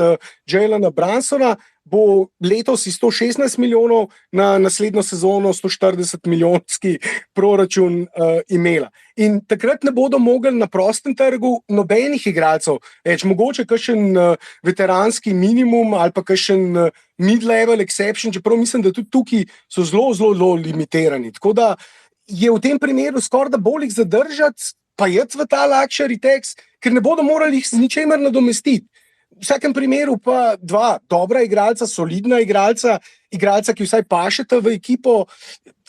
Jalena Brunsona, bo letos 116 milijonov, na naslednjo sezono 140 milijonski proračun imela. In takrat ne bodo mogli na prostem trgu nobenih igralcev več, mogoče kakšen veteranski minimum ali pa kakšen mid-level exception, čeprav mislim, da tudi tukaj so zelo limitirani. Tako da je v tem primeru skoraj da bolj jih zadržati, pa jeti v ta luxury tax, ker ne bodo morali jih z ničemer nadomestiti. V vsakem primeru pa dva dobra igralca, solidna igralca, ki vsaj pašeta v ekipo,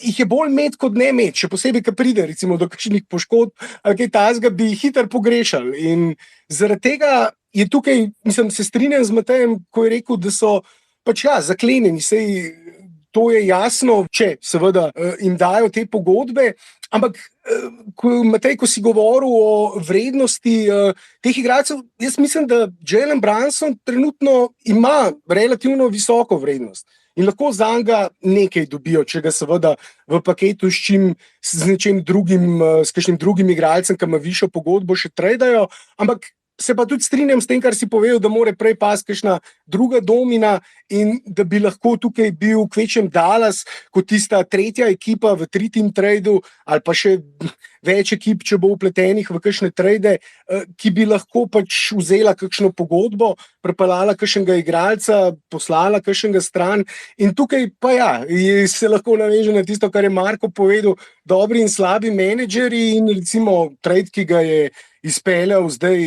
jih je bolj imeti kot ne imeti, še posebej, ko pride recimo do kakšnih poškodb ali kaj takega, bi jih hitro pogrešali. In zaradi tega je tukaj, mislim, se strinjam z Matejem, ko je rekel, da so pač zaklenjeni, sej to je jasno, če seveda jim dajo te pogodbe, ampak Matej, ko si govoril o vrednosti teh igralcev, jaz mislim, da Jalen Brunson trenutno ima relativno visoko vrednost in lahko za njega nekaj dobijo, če ga seveda v paketu s nečim drugim, s kakšnim drugim igralcem, ki ima višjo pogodbo, še tradajo, ampak se pa tudi strinjam s tem, kar si povedal, da more prej pas kakšna druga domina in da bi lahko tukaj bil kvečjem Dallas kot tista tretja ekipa v tri-team tradu ali pa še več ekip, če bo vpletenih v kakšne trade, ki bi lahko pač vzela kakšno pogodbo, prepeljala kakšnega igralca, poslala kakšnega stran in tukaj pa se lahko naveže na tisto, kar je Marko povedal, dobri in slabi menedžeri in recimo trade, ki ga je izpeljal zdaj,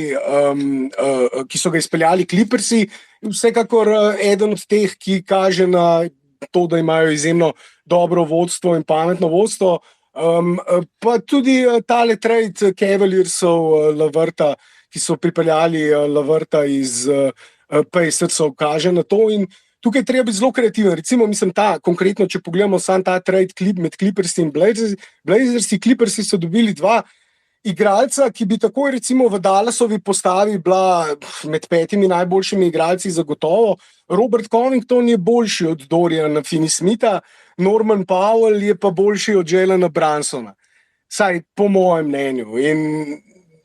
ki so ga izpeljali Clippersi, vsekakor eden od teh, ki kaže na to, da imajo izjemno dobro vodstvo in pametno vodstvo, pa tudi tale trade Cavaliersov Lavrta, ki so pripeljali Lavrta iz Pacersov, kaže na to in tukaj treba biti zelo kreativen. Recimo, mislim, konkretno, če pogledamo sam ta trade med Clippersi in Blazersi, Clippersi so dobili 2 igralca, ki bi takoj recimo v Dallasovi postavi bila med 5 najboljšimi igralci zagotovo. Robert Covington je boljši od Doriana Finney-Smitha, Norman Powell je pa boljši od Jalena Brunsona. Saj po mojem mnenju. In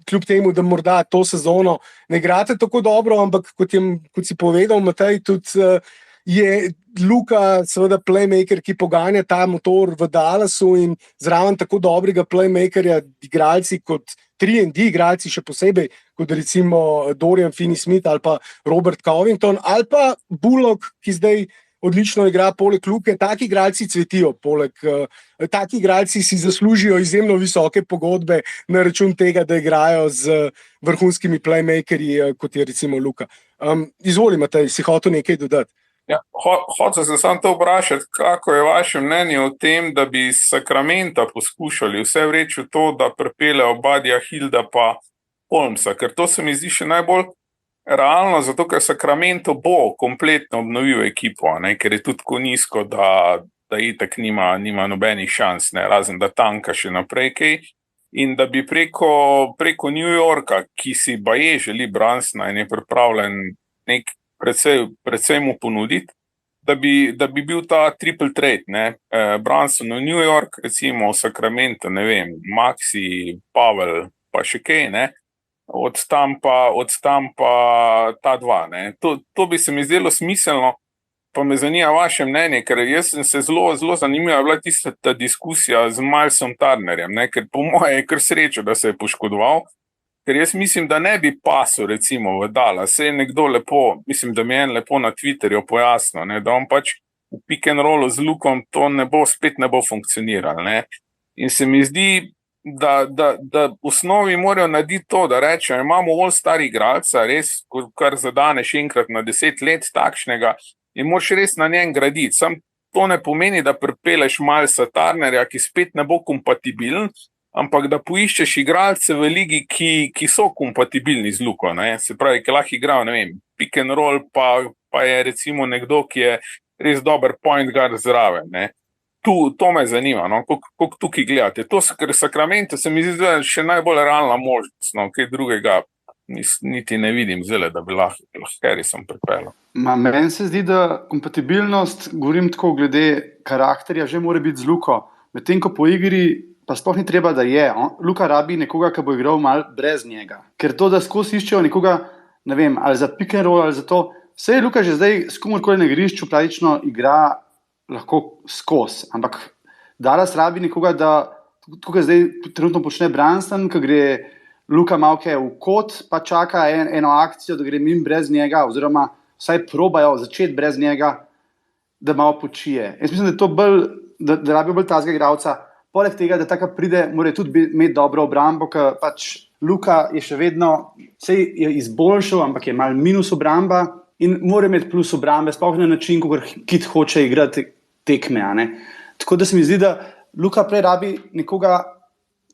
kljub temu, da morda to sezono ne igrate tako dobro, ampak kot si povedal, Matej, tudi je Luka seveda playmaker, ki poganja ta motor v Dallasu in zraven tako dobrega playmakerja igralci kot 3&D igralci, še posebej kot recimo Dorian Finney-Smith ali pa Robert Covington ali pa Bullock, ki zdaj odlično igra poleg Luke. Taki igralci cvetijo, taki igralci si zaslužijo izjemno visoke pogodbe na račun tega, da igrajo z vrhunskimi playmakerji, kot je recimo Luka. Izvoli, Matej, si hotel nekaj dodati? Ja, hotel sem samo to vprašati, kako je vaše mnenje o tem, da bi iz Sacramenta poskušali vse vreči v to, da pripeljejo Buddyja Hilda pa Holmesa, ker to se mi zdi še najbolj realno, zato ker Sacramento bo kompletno obnovil ekipo, ne, ker je tudi tako nizko, da itak nima nobenih šans, ne, razen da tanka še naprej kaj. In da bi preko New Yorka, ki si baje želi Brunsona in je pripravljen nek predvsem mu ponuditi, da bi bil ta triple trade, ne, Brunson v New York, recimo v Sacramento, ne vem, Maxi, Pavel, pa še kaj, ne, od tam pa ta 2, ne. To bi se mi zdelo smiselno, pa me zanima vaše mnenje, ker jaz sem se zelo zanimiva bila tista diskusija z Milesom Turnerjem, ne, ker po moje je kar srečo, da se je poškodoval, ker jaz mislim, da ne bi pasel recimo v Dallas. Se je nekdo lepo, mislim, da mi je lepo na Twitterju pojasnil, ne, da on pač v pick and rollu z Lukom to spet ne bo funkcioniralo, ne. In se mi zdi, da v osnovi morajo narediti to, da rečejo, imamo all-star igralca, res, kar zadaneš enkrat na 10 let takšnega in moraš res na njem graditi. Sam to ne pomeni, da pripeleš Milesa Turnerja, ki spet ne bo kompatibilen, ampak da poiščeš igralce v ligi, ki so kompatibilni z Luko, ne? Se pravi, ki lahko igrajo, ne vem, pick and roll, pa je recimo nekdo, ki je res dober point guard zraven, ne? To me zanima, no? Kako tukaj gledate. To, ker Sacramento se mi zdi še najbolj realna možnost, no? Kaj drugega niti ne vidim zdaj, da bi lahko Harrison pripeljal. Meni se zdi, da kompatibilnost, govorim tako glede karakterja, že mora biti z Luko, medtem ko po igri pa sploh ni treba, da je. Luka rabi nekoga, ki bo igral malo brez njega. Ker to, da skozi iščejo nekoga, ne vem, ali za pick and roll, ali za to, vse je Luka že zdaj s komorkoli na igrišču pravično igra lahko skozi. Ampak Dallas rabi nekoga, da tukaj zdaj trenutno počne Brunson, ki gre Luka malke v kot, pa čaka eno akcijo, da gre mimo brez njega, oziroma vsaj probajo začeti brez njega, da malo počije. Jaz mislim, da je to bolj, da rabijo bolj tazga igralca. Poleg tega, da taka pride, mora tudi imeti dobro obrambo, ker pač Luka je še vedno, sej je izboljšal, ampak je malo minus obramba in mora imeti plus obrambe, sploh na način, ko Kit hoče igrati tekme. Ne? Tako da se mi zdi, da Luka prej rabi nekoga,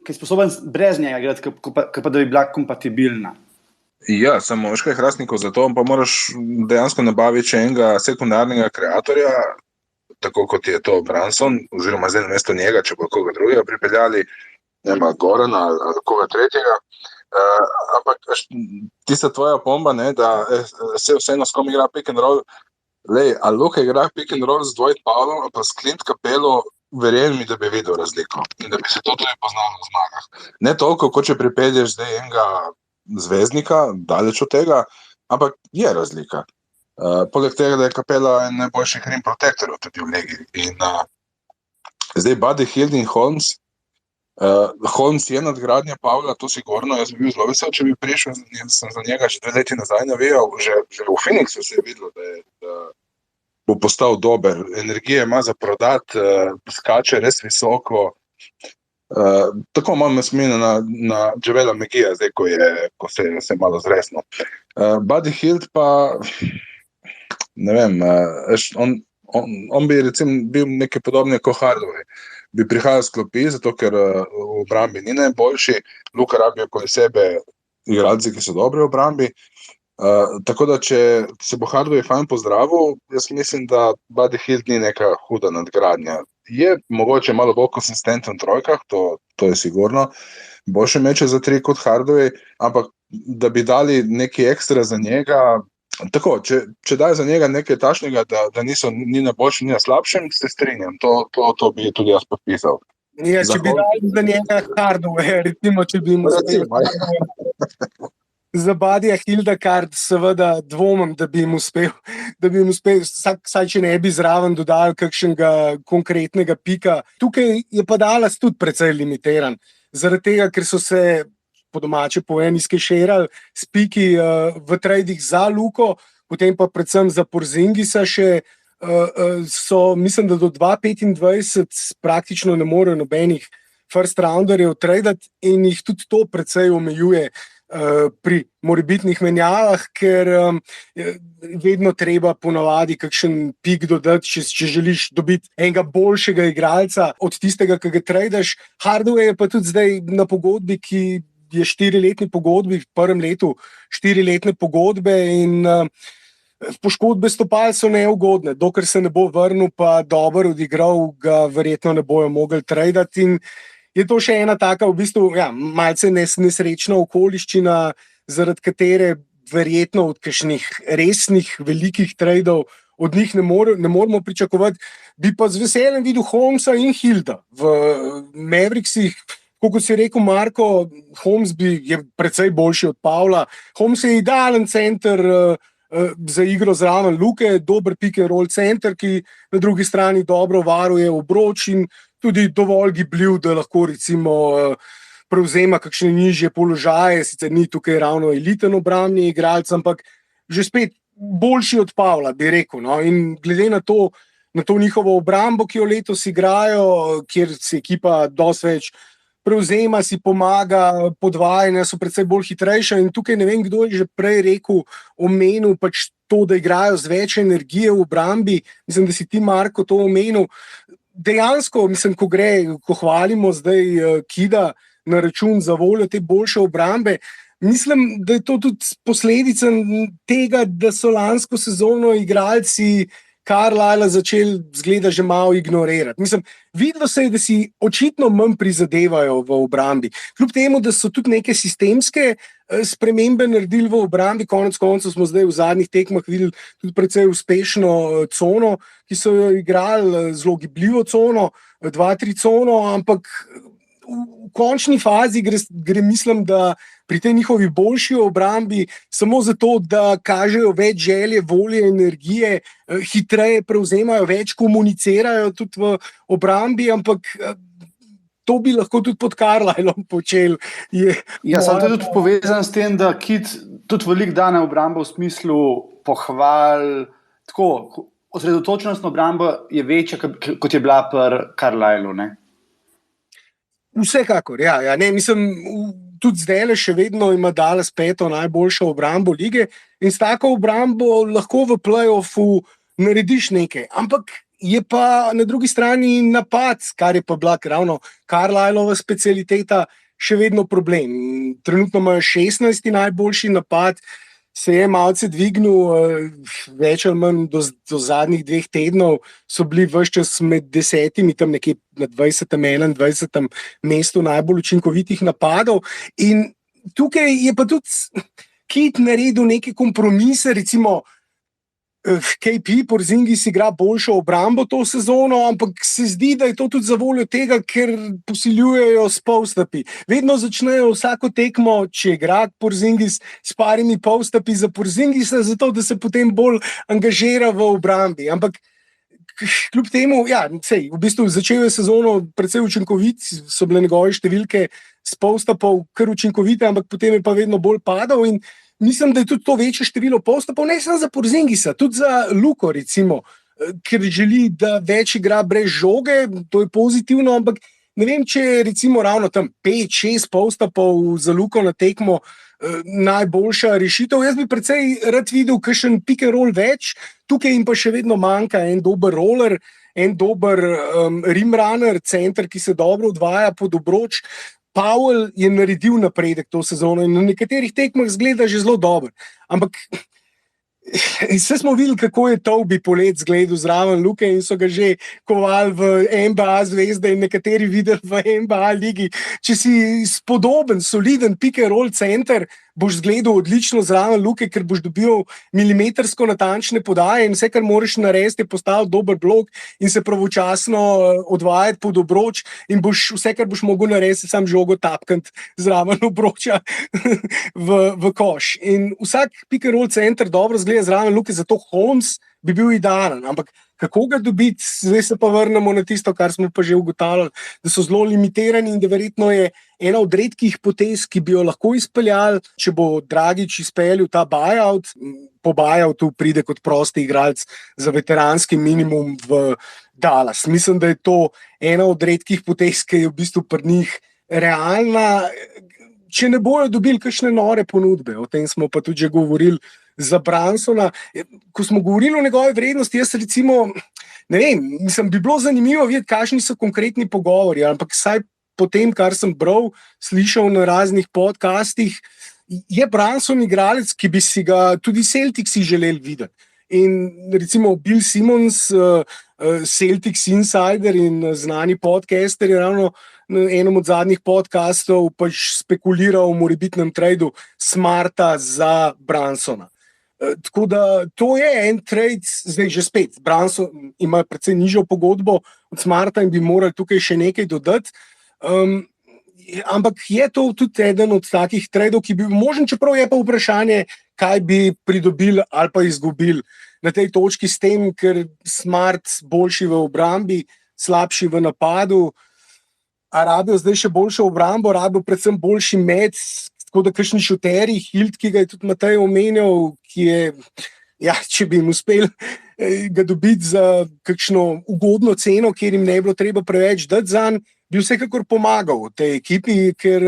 ki je sposoben brez njega igrati, ki pa da bi bila kompatibilna. Ja, samo veš kaj Hrastnikov, zato pa moraš dejansko nabaviti še enega sekundarnega kreatorja, tako kot je to Brunson, oziroma zdaj namesto njega, če bo koga drugega pripeljali, nema Gorana ali koga tretjega. Ampak tista tvoja pomba, ne, da se vseeno s kom igra pick and roll, ali Luka igra pick and roll z Dwight Powellom ali pa s Clint Capello, verjemi mi, da bi videl razliko in da bi se to tudi poznalo v zmagah. Ne toliko, kot če pripelješ zdaj enega zvezdnika, daleč od tega, ampak je razlika. Poleg tega, da je Capella en najboljših rim protektorov tudi v ligi. In zdaj Buddy Hield in Holmes. Holmes je nadgradnja Pavla, to sigurno. Jaz bi bil zelo vesel, če bi prišel, sem za njega že 2 leti nazaj navijal. Že v Phoenixu se je videlo, da bo postal dober. Energije ima za prodat, skače res visoko. Tako malo me spomina na Javela McGeeja, zdaj, ko se malo zresno. Buddy Hield pa ne vem, on bi recimo bil nekaj podobne kot Hardaway. Bi prihajal s klopi, zato ker v obrambi ni najboljši. Luka rabijo okoli sebe igralci, ki so dobri v obrambi. Tako da, če se bo Hardaway fajn pozdravil, jaz mislim, da Buddy Hield ni neka huda nadgradnja. Je mogoče malo bolj konsistenten v trojkah, to je sigurno. Boljše meče za 3 kot Hardaway, ampak da bi dali nekaj ekstra za njega, tako, če dajo za njega nekaj tašnega, da ni na boljšem, ni na slabšem, se strinjam. To bi tudi jaz podpisal. Ja, če bi dali za njega Hardaway, recimo, če bi mu za Buddyja Hielda kart, seveda dvomim, da bi jim uspel, saj če ne bi zraven dodali kakšnega konkretnega pika. Tukaj je pa Dallas tudi precej limitiran, zaradi tega, ker so se po domače povedano izkešerali s piki v tradih za Luko, potem pa predvsem za Porzingisa še so, mislim, da do 2025 praktično ne morejo nobenih first rounderjev tradati in jih tudi to precej omejuje pri morebitnih menjavah, ker vedno treba ponavadi kakšen pik dodati, če želiš dobiti enega boljšega igralca od tistega, ki ga tradaš. Hardaway je pa tudi zdaj na pogodbi, ki je 4-letni pogodbi, v prvem letu 4-letne pogodbe in poškodbe stopal so neugodne. Dokler se ne bo vrnil pa dobro odigral, ga verjetno ne bojo mogli tradati in je to še ena taka v bistvu malce nesrečna okoliščina, zaradi katere verjetno od kakšnih resnih velikih tradov od njih ne moremo pričakovati. Bi pa z veseljem videl Holmesa in Hielda v Mavericksih. Kot si rekel, Marko, Holmes je precej boljši od Pavla. Holmes je idealen center za igro zraven Luke, dober pick and roll center, ki na drugi strani dobro varuje obroč in tudi dovolj gibljiv, da lahko recimo prevzema kakšne nižje položaje, sicer ni tukaj ravno eliten obrambni igralec, ampak že spet boljši od Pavla, bi rekel. No? In glede na to njihovo obrambo, ki jo letos igrajo, kjer se ekipa dosti več prevzema, si pomaga, podvajanja so predvsej bolj hitrejša in tukaj ne vem, kdo je že prej rekel, omenil pač to, da igrajo z več energije v obrambi. Mislim, da si ti, Marko, to omenil. Dejansko, mislim, ko hvalimo zdaj Kida na račun za voljo te boljše obrambe, mislim, da je to tudi posledica tega, da so lansko sezono igralci Carlisla začeli zgleda že malo ignorirati. Mislim, videlo se je, da si očitno manj prizadevajo v obrambi. Kljub temu, da so tudi neke sistemske spremembe naredili v obrambi, konec koncev smo zdaj v zadnjih tekmah videli tudi precej uspešno cono, ki so jo igrali, zelo gibljivo cono, 2-3 cono, ampak v končni fazi gre mislim, da pri tej njihovi boljši obrambi samo zato, da kažejo več želje, volje, energije, hitreje prevzemajo, več komunicirajo tudi v obrambi, ampak to bi lahko tudi pod Carlislom počeli. Sem tudi povezan s tem, da Kid tudi veliko da na obrambo v smislu pohval, tako, osredotočenost na obrambo je večja, kot je bila pri Carlislu, ne? Vsekakor, ja. Ne, mislim, tudi zdaj še vedno ima Dallas 5. najboljšo obrambo lige in s tako obrambo lahko v play-offu narediš nekaj, ampak je pa na drugi strani napad, kar je pa bila ravno Carlislova specialiteta, še vedno problem. Trenutno imajo 16. najboljši napad, se je malce dvignil, več ali manj do zadnjih 2 tednov so bili ves čas med 10, tam nekje na 20., 21. mestu najbolj učinkovitih napadov. In tukaj je pa tudi Kid naredil neke kompromise, recimo KP Porzingis igra boljšo obrambo to sezono, ampak se zdi, da je to tudi za voljo tega, ker posiljujejo s post-upi. Vedno začnejo vsako tekmo, če igra Porzingis s parimi post-upi za Porzingisa, zato da se potem bolj angažira v obrambi. Ampak kljub temu, v bistvu začel je sezono precej učinkovit, so bile njegove številke s post-upov kar učinkovite, ampak potem je pa vedno bolj padal in mislim, da je tudi to večje število postopov, ne samo za Porzingisa, tudi za Luko, recimo, ker želi, da več igra brez žoge, to je pozitivno, ampak ne vem, če je recimo ravno tam 5-6 postopov za Luko na tekmo najboljša rešitev. Jaz bi precej rad videl kakšen pick and roll več, tukaj jim pa še vedno manjka en dober roller, en dober rim runner, center, ki se dobro odvaja pod obroč. Powell je naredil napredek to sezono in na nekaterih tekmah zgleda že zelo dobro. Ampak vse smo videli, kako je Tobi polet zgledal zraven Luke in so ga že kovali v NBA zvezde in nekateri videli v NBA ligi. Če si spodoben, soliden pick-and-roll center, boš zgledal odlično zraven Luke, ker boš dobil milimetrsko natančne podaje in vse, kar moraš narediti, je postaviti dober blok in se pravočasno odvajati pod obroč in vse, kar boš mogel narediti, sam žogo tapkant zraven obroča v koš. In vsak pick-and-roll center dobro zgleda zraven Luke, zato Holmes bi bil idealen, ampak kako ga dobiti, zdaj se pa vrnemo na tisto, kar smo pa že ugotavljali, da so zelo limitirani in da verjetno je ena od redkih potez, ki bi jo lahko izpeljali, če bo Dragič izpeljal ta buyout. Po buyoutu pride kot prosti igralec za veteranski minimum v Dallas. Mislim, da je to ena od redkih potez, ki je v bistvu pri njih realna, če ne bojo dobili kakšne nore ponudbe. O tem smo pa tudi že govorili za Brunsona. Ko smo govorili o njegovi vrednosti, jaz recimo, ne vem, bi bilo zanimivo videti, kakšni so konkretni pogovori, ampak saj po tem, kar sem bral, slišal na raznih podcastih, je Brunson igralec, ki bi si ga tudi Celticsi želeli videti. In recimo Bill Simmons, Celtics Insider in znani podcaster, je ravno na enem od zadnjih podcastov pač spekuliral o morebitnem tradu Smarta za Brunsona. Tako da to je en trade, zdaj že spet. Brunson ima precej nižjo pogodbo od Smarta in bi morali tukaj še nekaj dodati. Ampak je to tudi eden od takih tradov, ki bi bil možen, čeprav je pa vprašanje, kaj bi pridobili ali pa izgubili na tej točki s tem, ker Smart boljši v obrambi, slabši v napadu, a rabijo zdaj še boljšo obrambo, rabijo predvsem boljši met, tako da kakšni šuteri, Hilt, ki ga je tudi Matej omenjal, ki je, ja, če bi jim uspel ga dobiti za kakšno ugodno ceno, kjer jim ne bi bilo treba preveč dati zanj, bi vsekakor pomagal tej ekipi, ker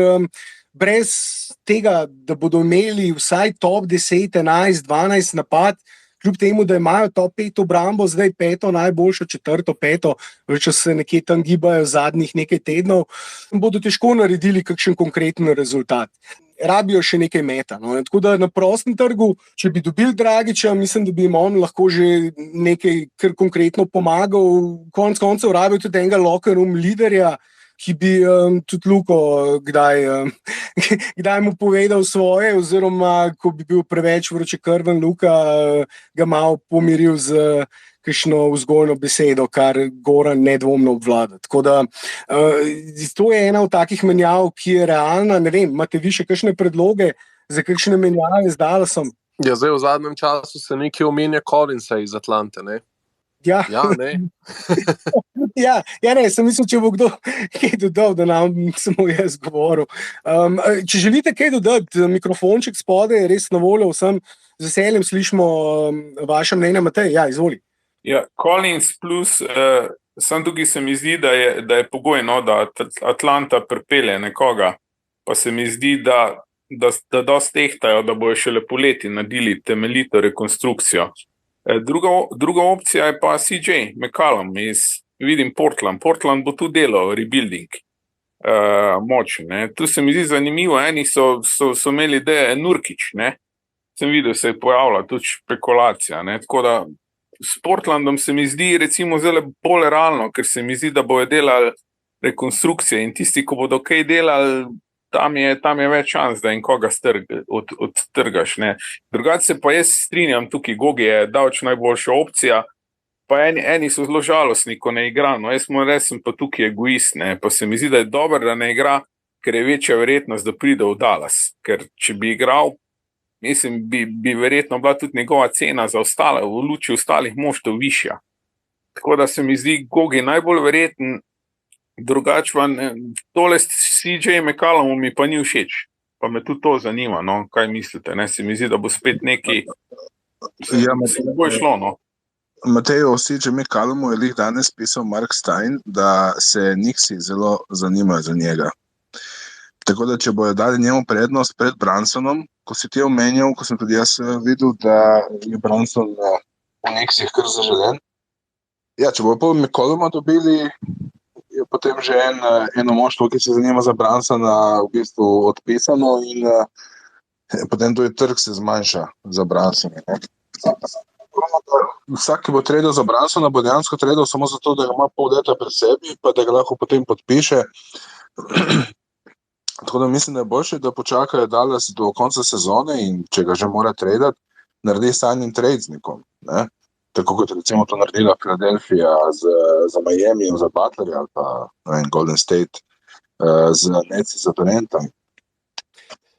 brez tega, da bodo imeli vsaj top 10, 11, 12 napad, kljub temu, da imajo top 5 obrambo, zdaj 5, najboljšo 4, 5, če se nekje tam gibajo zadnjih nekaj tednov, bodo težko naredili kakšen konkreten rezultat. Rabijo še nekaj meta. No? Tako da na prostem trgu, če bi dobili Dragiča, mislim, da bi jim on lahko že nekaj kar konkretno pomagal. Konec koncev rabijo tudi enega locker room liderja, ki bi tudi Luko kdaj mu povedal svoje, oziroma ko bi bil preveč vročekrven Luka, ga malo pomiril z kakšno vzgojno besedo, kar Goran nedvomno obvlada. Tako da to je ena od takih menjav, ki je realna. Ne vem, imate vi še kakšne predloge za kakšne menjave z Dallasom? Ja, zdaj v zadnjem času se nekaj omenja Collinsa iz Atlante, ne? Ja, ne. Ne, sem mislil, če bo kdo kaj dodal, da nam samo jaz govoril. Če želite kaj dodati, mikrofonček spode je res na voljo vsem, z veseljem slišimo vaše mnenje. Matej, ja, izvoli. Ja, Collins plus, sam tukaj se mi zdi, da je pogojno, da Atlanta pripelje nekoga, pa se mi zdi, da dosti tehtajo, da bojo šele poleti naredili temeljito rekonstrukcijo. Druga opcija je pa CJ McCollum vidim Portland. Portland bo tu delal rebuilding močen. Tu se mi zdi zanimivo, eni so imeli ideje Nurkić, ne? Sem videl, se je pojavila tudi špekulacija, ne? Tako da s Portlandom se mi zdi recimo zelo bolj realno, ker se mi zdi, da bojo delali rekonstrukcije in tisti, ko bodo kaj delali, tam je več šans, da jim koga odtrgaš. Drugače se pa jaz strinjam tukaj, Gogi je daleč najboljša opcija, pa eni so zelo žalostni, ko ne igra. No, jaz sem pa tukaj egoist, ne? Pa se mi zdi, da je dobro, da ne igra, ker je večja verjetnost, da pride v Dallas. Ker če bi igral, mislim, bi verjetno bila tudi njegova cena za ostale, v luči ostalih moštev višja. Tako da se mi zdi Gogi najbolj verjeten. Drugače pa tole s CJ McCollumom mi pa ni všeč, pa me tudi to zanima, no, kaj mislite, ne, se mi zdi, da bo spet neki se bo šlo, no. Matej, o CJ McCollumu je lih danes pisal Mark Stein, da se Knicksi zelo zanimajo za njega. Tako da, če bojo dali njemu prednost pred Brunsonom, ko si ti omenjal, ko sem tudi jaz videl, da je Brunson v Knicksih kar zaželen. Ja, če bojo pa McColluma dobili, je potem že eno moštvo, ki se zanima za Brunsona, v bistvu odpisano in potem tudi trg se zmanjša za Brunsona. Vsak, ki bo tradal za Brunsona, bo dejansko tradal samo zato, da ga ima pol leta pred sebi, pa da ga lahko potem podpiše. Tako da mislim, da je boljše, da počakajo Dallas do konca sezone in če ga že mora tradati, naredi sign and trade z nekom. Ne? Tako kot recimo to naredila Philadelphia za Miami in za Butlerja ali pa Golden State z Netsi za Torontom.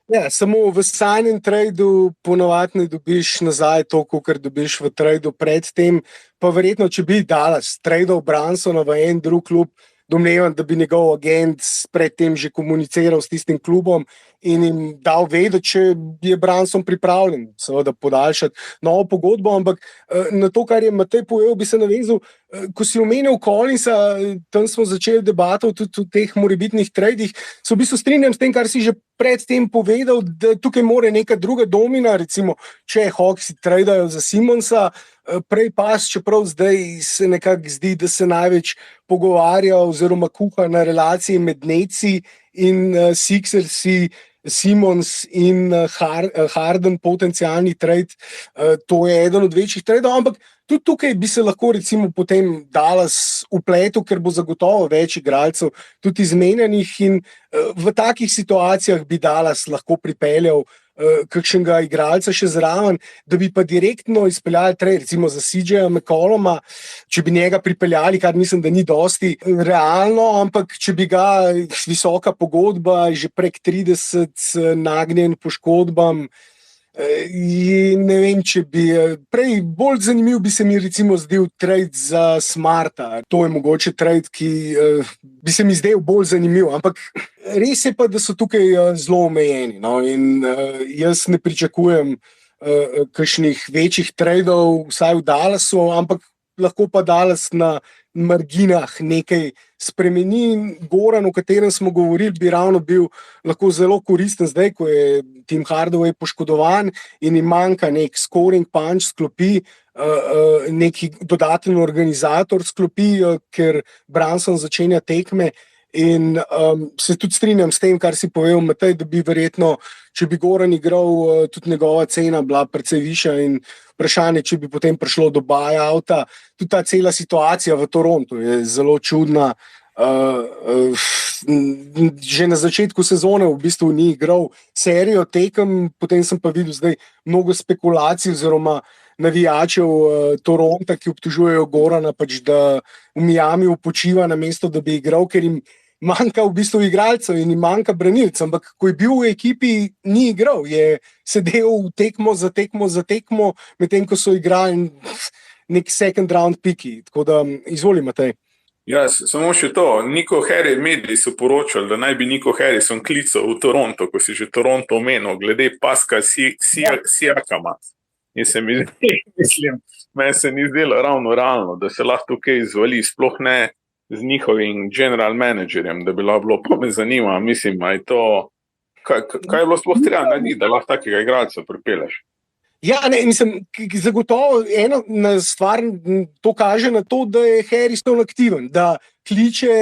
Ja, samo v sign and tradu ponovadi ne dobiš nazaj to, kar dobiš v tradu predtem. Pa verjetno, če bi Dallas tradal Brunsona v en drug klub, domnevam, da bi njegov agent predtem že komuniciral s tistim klubom in jim dal vedeti, če je Brunson pripravljen seveda podaljšati novo pogodbo, ampak na to, kar je Matej povedal, bi se navezal, ko si omenil Collinsa, tam smo začeli debato tudi o teh morebitnih tradih, se v bistvu strinjam s tem, kar si že predtem povedal, da tukaj mora neka druga domina, recimo, če Hawksi tradajo za Simonsa, prej pas, čeprav zdaj se nekako zdi, da se največ pogovarja oziroma kuha na relaciji med Netsi in Sixersi, Simons in Harden potencialni trade, to je eden od večjih tradeov, ampak tudi tukaj bi se lahko recimo potem Dallas vpletel, ker bo zagotovo več igralcev tudi izmenjanih in v takih situacijah bi Dallas lahko pripeljal kakšnega igralca še zraven, da bi pa direktno izpeljali trade, recimo za CJ McColluma, če bi njega pripeljali, kar mislim, da ni dosti realno, ampak če bi ga visoka pogodba, že prek 30 nagnjen poškodbam, ne vem, če bi prej bolj zanimiv bi se mi recimo zdel trade za Smarta. To je mogoče trade, ki bi se mi zdel bolj zanimiv, ampak res je pa, da so tukaj zelo omejeni, no? In jaz ne pričakujem kakšnih večjih tradeov, vsaj v Dallasu, ampak lahko pa Dallas na marginah nekaj spremeni. Goran, o katerem smo govorili, bi ravno bil lahko zelo koristen zdaj, ko je Tim Hardaway poškodovan in jim manjka nek scoring punch sklopi, neki dodaten organizator sklopi, ker Brunson začenja tekme. In se tudi strinjam s tem, kar si povedal, Matej, da bi verjetno, če bi Goran igral, tudi njegova cena bila precej višja in vprašanje, če bi potem prišlo do buyouta. Tudi ta cela situacija v Torontu je zelo čudna. Že na začetku sezone v bistvu ni igral serijo tekem, potem sem pa videl zdaj mnogo spekulacij oziroma navijačev Toronta, ki obtožujejo Gorana, pač da v Miamiju počiva namesto, da bi igral, ker jim manjka v bistvu igralcev in jim manjka branilcev, ampak ko je bil v ekipi, ni igral, je sedel tekmo za tekmo, medtem ko so igrali nek second round piki. Tako da izvoli, Matej. Ja, samo še to. Nico Harris mediji so poročali, da naj bi Nico Harrison klical v Toronto, ko si že Toronto omenil, glede Pasca Siakama. In se mi mislim, meni se ni zdelo ravno realno, da se lahko tukaj izvali, sploh ne z njihovim general managerjem, da bi bilo, pa me zanima, mislim, a je to, kaj je bilo sploh treba narediti, da lahko takega igralca pripeleš? Ja, ne, mislim, zagotovo ena stvar, to kaže na to, da je Harrison aktiven, da kliče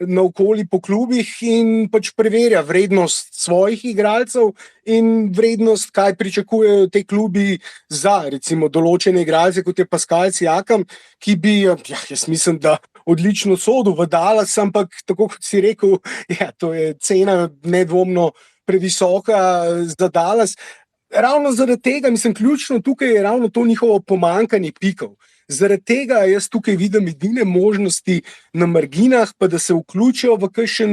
naokoli po klubih in pač preverja vrednost svojih igralcev in vrednost, kaj pričakujejo te klubi za recimo določene igralce, kot je Pascal Siakam, ki bi, jaz mislim, da odlično sodil v Dallas, ampak tako kot si rekel, ja, to je cena nedvomno previsoka za Dallas. Ravno zaradi tega, mislim, ključno tukaj je ravno to njihovo pomanjkanje pikov. Zaradi tega jaz tukaj vidim edine možnosti na marginah, pa da se vključijo v kakšen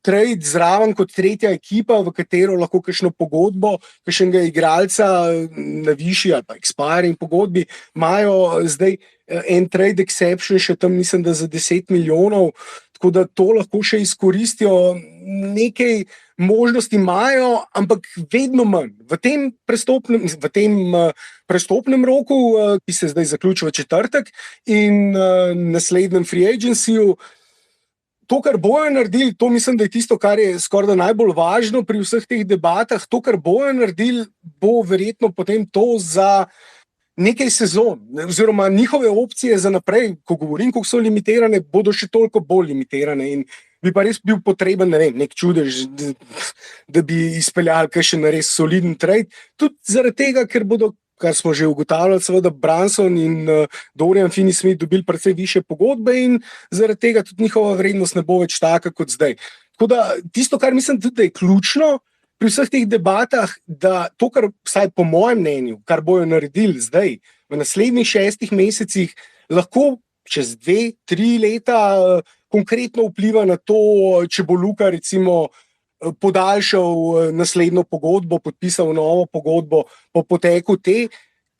trade zraven kot tretja ekipa, v katero lahko kakšno pogodbo, kakšnega igralca na višji ali pa expiring pogodbi imajo zdaj en trade exception, še tam mislim, da za 10 milijonov, tako da to lahko še izkoristijo. Nekaj možnosti imajo, ampak vedno manj. V tem prestopnem roku, ki se zdaj zaključi v četrtek in naslednjem free agencyju, to, kar bojo naredili, to mislim, da je tisto, kar je skoraj najbolj važno pri vseh teh debatah, to, kar bojo naredili, bo verjetno potem to za nekaj sezon, oziroma njihove opcije za naprej, ko govorim, koliko so limitirane, bodo še toliko bolj limitirane in bi pa res bil potreben, ne vem, nek čudež, da bi izpeljali kakšen res soliden trade. Tudi zaradi tega, ker bodo, kar smo že ugotavljali, seveda Brunson in Dorian Finney-Smith dobili precej više pogodbe in zaradi tega tudi njihova vrednost ne bo več taka kot zdaj. Tako da tisto, kar mislim tudi, da je ključno pri vseh teh debatah, da to, kar vsaj po mojem mnenju, kar bojo naredili zdaj, v naslednjih 6 mesecih, lahko čez 2-3 leta konkretno vpliva na to, če bo Luka recimo podaljšal naslednjo pogodbo, podpisal novo pogodbo po poteku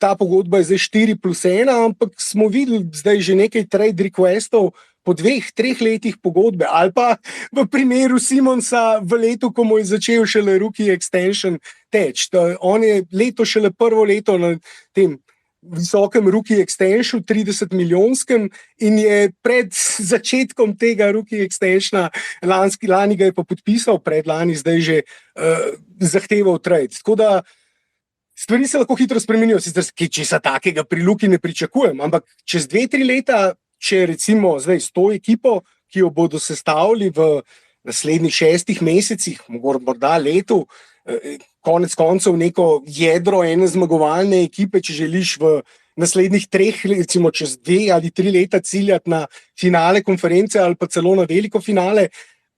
ta pogodba je zdaj 4+1, ampak smo videli zdaj že nekaj trade requestov po 2-3 letih pogodbe, ali pa v primeru Simonsa v letu, ko mu je začel šele rookie extension teč. On je šele prvo leto na tem visokem rookie extensionu, 30 milijonskem, in je pred začetkom tega rookie extensiona, lani ga je pa podpisal, predlani zdaj že zahteval trade. Tako da stvari se lahko hitro spremenijo, sicer česa takega pri Luki ne pričakujem, ampak čez 2-3 leta, če recimo zdaj s to ekipo, ki jo bodo sestavili v naslednjih 6 mesecih, morda letu, konec koncev neko jedro ene zmagovalne ekipe, če želiš v naslednjih 3, recimo čez 2 ali 3 leta ciljati na finale konference ali pa celo na veliko finale,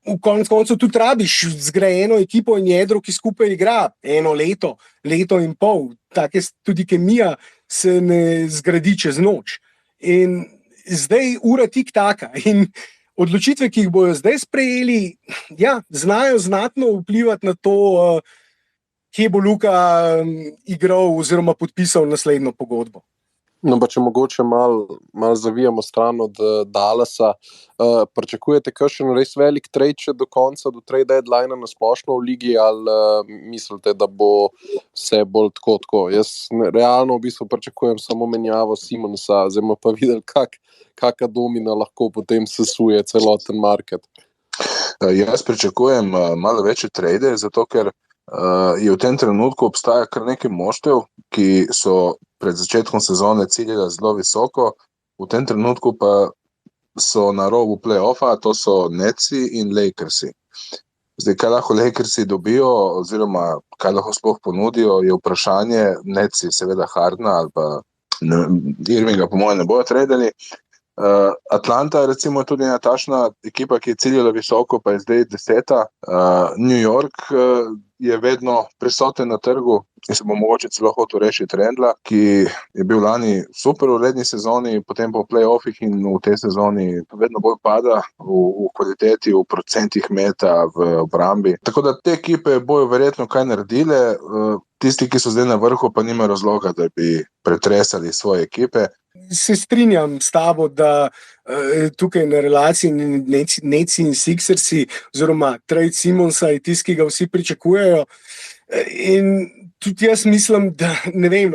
v konec koncev tudi rabiš zgrajeno ekipo in jedro, ki skupaj igra 1 leto, leto in pol. Take tudi kemija se ne zgradi čez noč. In zdaj ura tik taka in odločitve, ki jih bojo zdaj sprejeli, znajo znatno vplivati na to, kje bo Luka igral oziroma podpisal naslednjo pogodbo. No, pa če mogoče malo zavijamo stran od Dallasa, pričakujete kakšen res velik trade še do konca, do trade deadline na splošno v ligi, ali mislite, da bo vse bolj tako? Jaz realno v bistvu pričakujem samo menjavo Simonsa, zdaj bomo pa videli, kakšna domina lahko potem sesuje celoten market. Jaz pričakujem malo večje trade, zato ker je v tem trenutku obstaja kar nekaj moštev, ki so pred začetkom sezone ciljala zelo visoko, v tem trenutku pa so na robu play-offa, to so Netsi in Lakersi. Zdaj, kaj lahko Lakersi dobijo, oziroma kaj lahko sploh ponudijo, je vprašanje. Netsi seveda Hardna ali pa Irvinga po mojem ne bojo tradali. Atlanta recimo je tudi ena takšna ekipa, ki je ciljala visoko, pa je zdaj 10. New York je vedno prisoten na trgu in se bo mogoče celo hotel rešiti Randla, ki je bil lani super v redni sezoni, potem po play-offih in v tej sezoni vedno bolj pada v kvaliteti, v procentih meta, v obrambi. Tako da te ekipe bojo verjetno kaj naredile, tisti, ki so zdaj na vrhu, pa nima razloga, da bi pretresali svoje ekipe. Se strinjam s tabo, da tukaj na relaciji Netsi in Sixersi oziroma trade Simonsa je tisti, ki ga vsi pričakujejo. In tudi jaz mislim, da ne vem,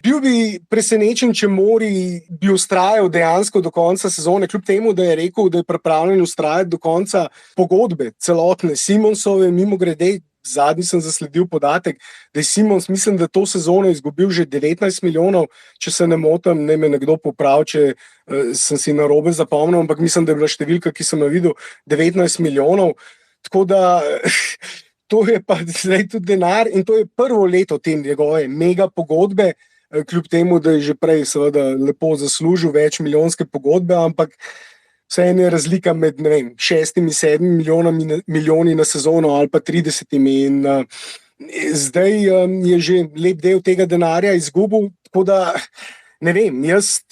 bil bi presenečen, če Mori bi vztrajal dejansko do konca sezone, kljub temu, da je rekel, da je pripravljen vztrajati do konca pogodbe celotne Simonsove, mimogrede. Zadnji sem zasledil podatek, da je Simons, mislim, da to sezono izgubil že 19 milijonov, če se ne motim, ne me nekdo popravi, če sem si narobe zapomnil, ampak mislim, da je bila številka, ki sem jo videl, 19 milijonov. Tako da to je pa zdaj tudi denar in to je prvo leto te njegove mega pogodbe, kljub temu, da je že prej seveda lepo zaslužil več milijonske pogodbe, ampak vseeno je razlika med 6-7 milijoni na sezono ali pa 30. In zdaj je že lep del tega denarja izgubil, tako da ne vem, jaz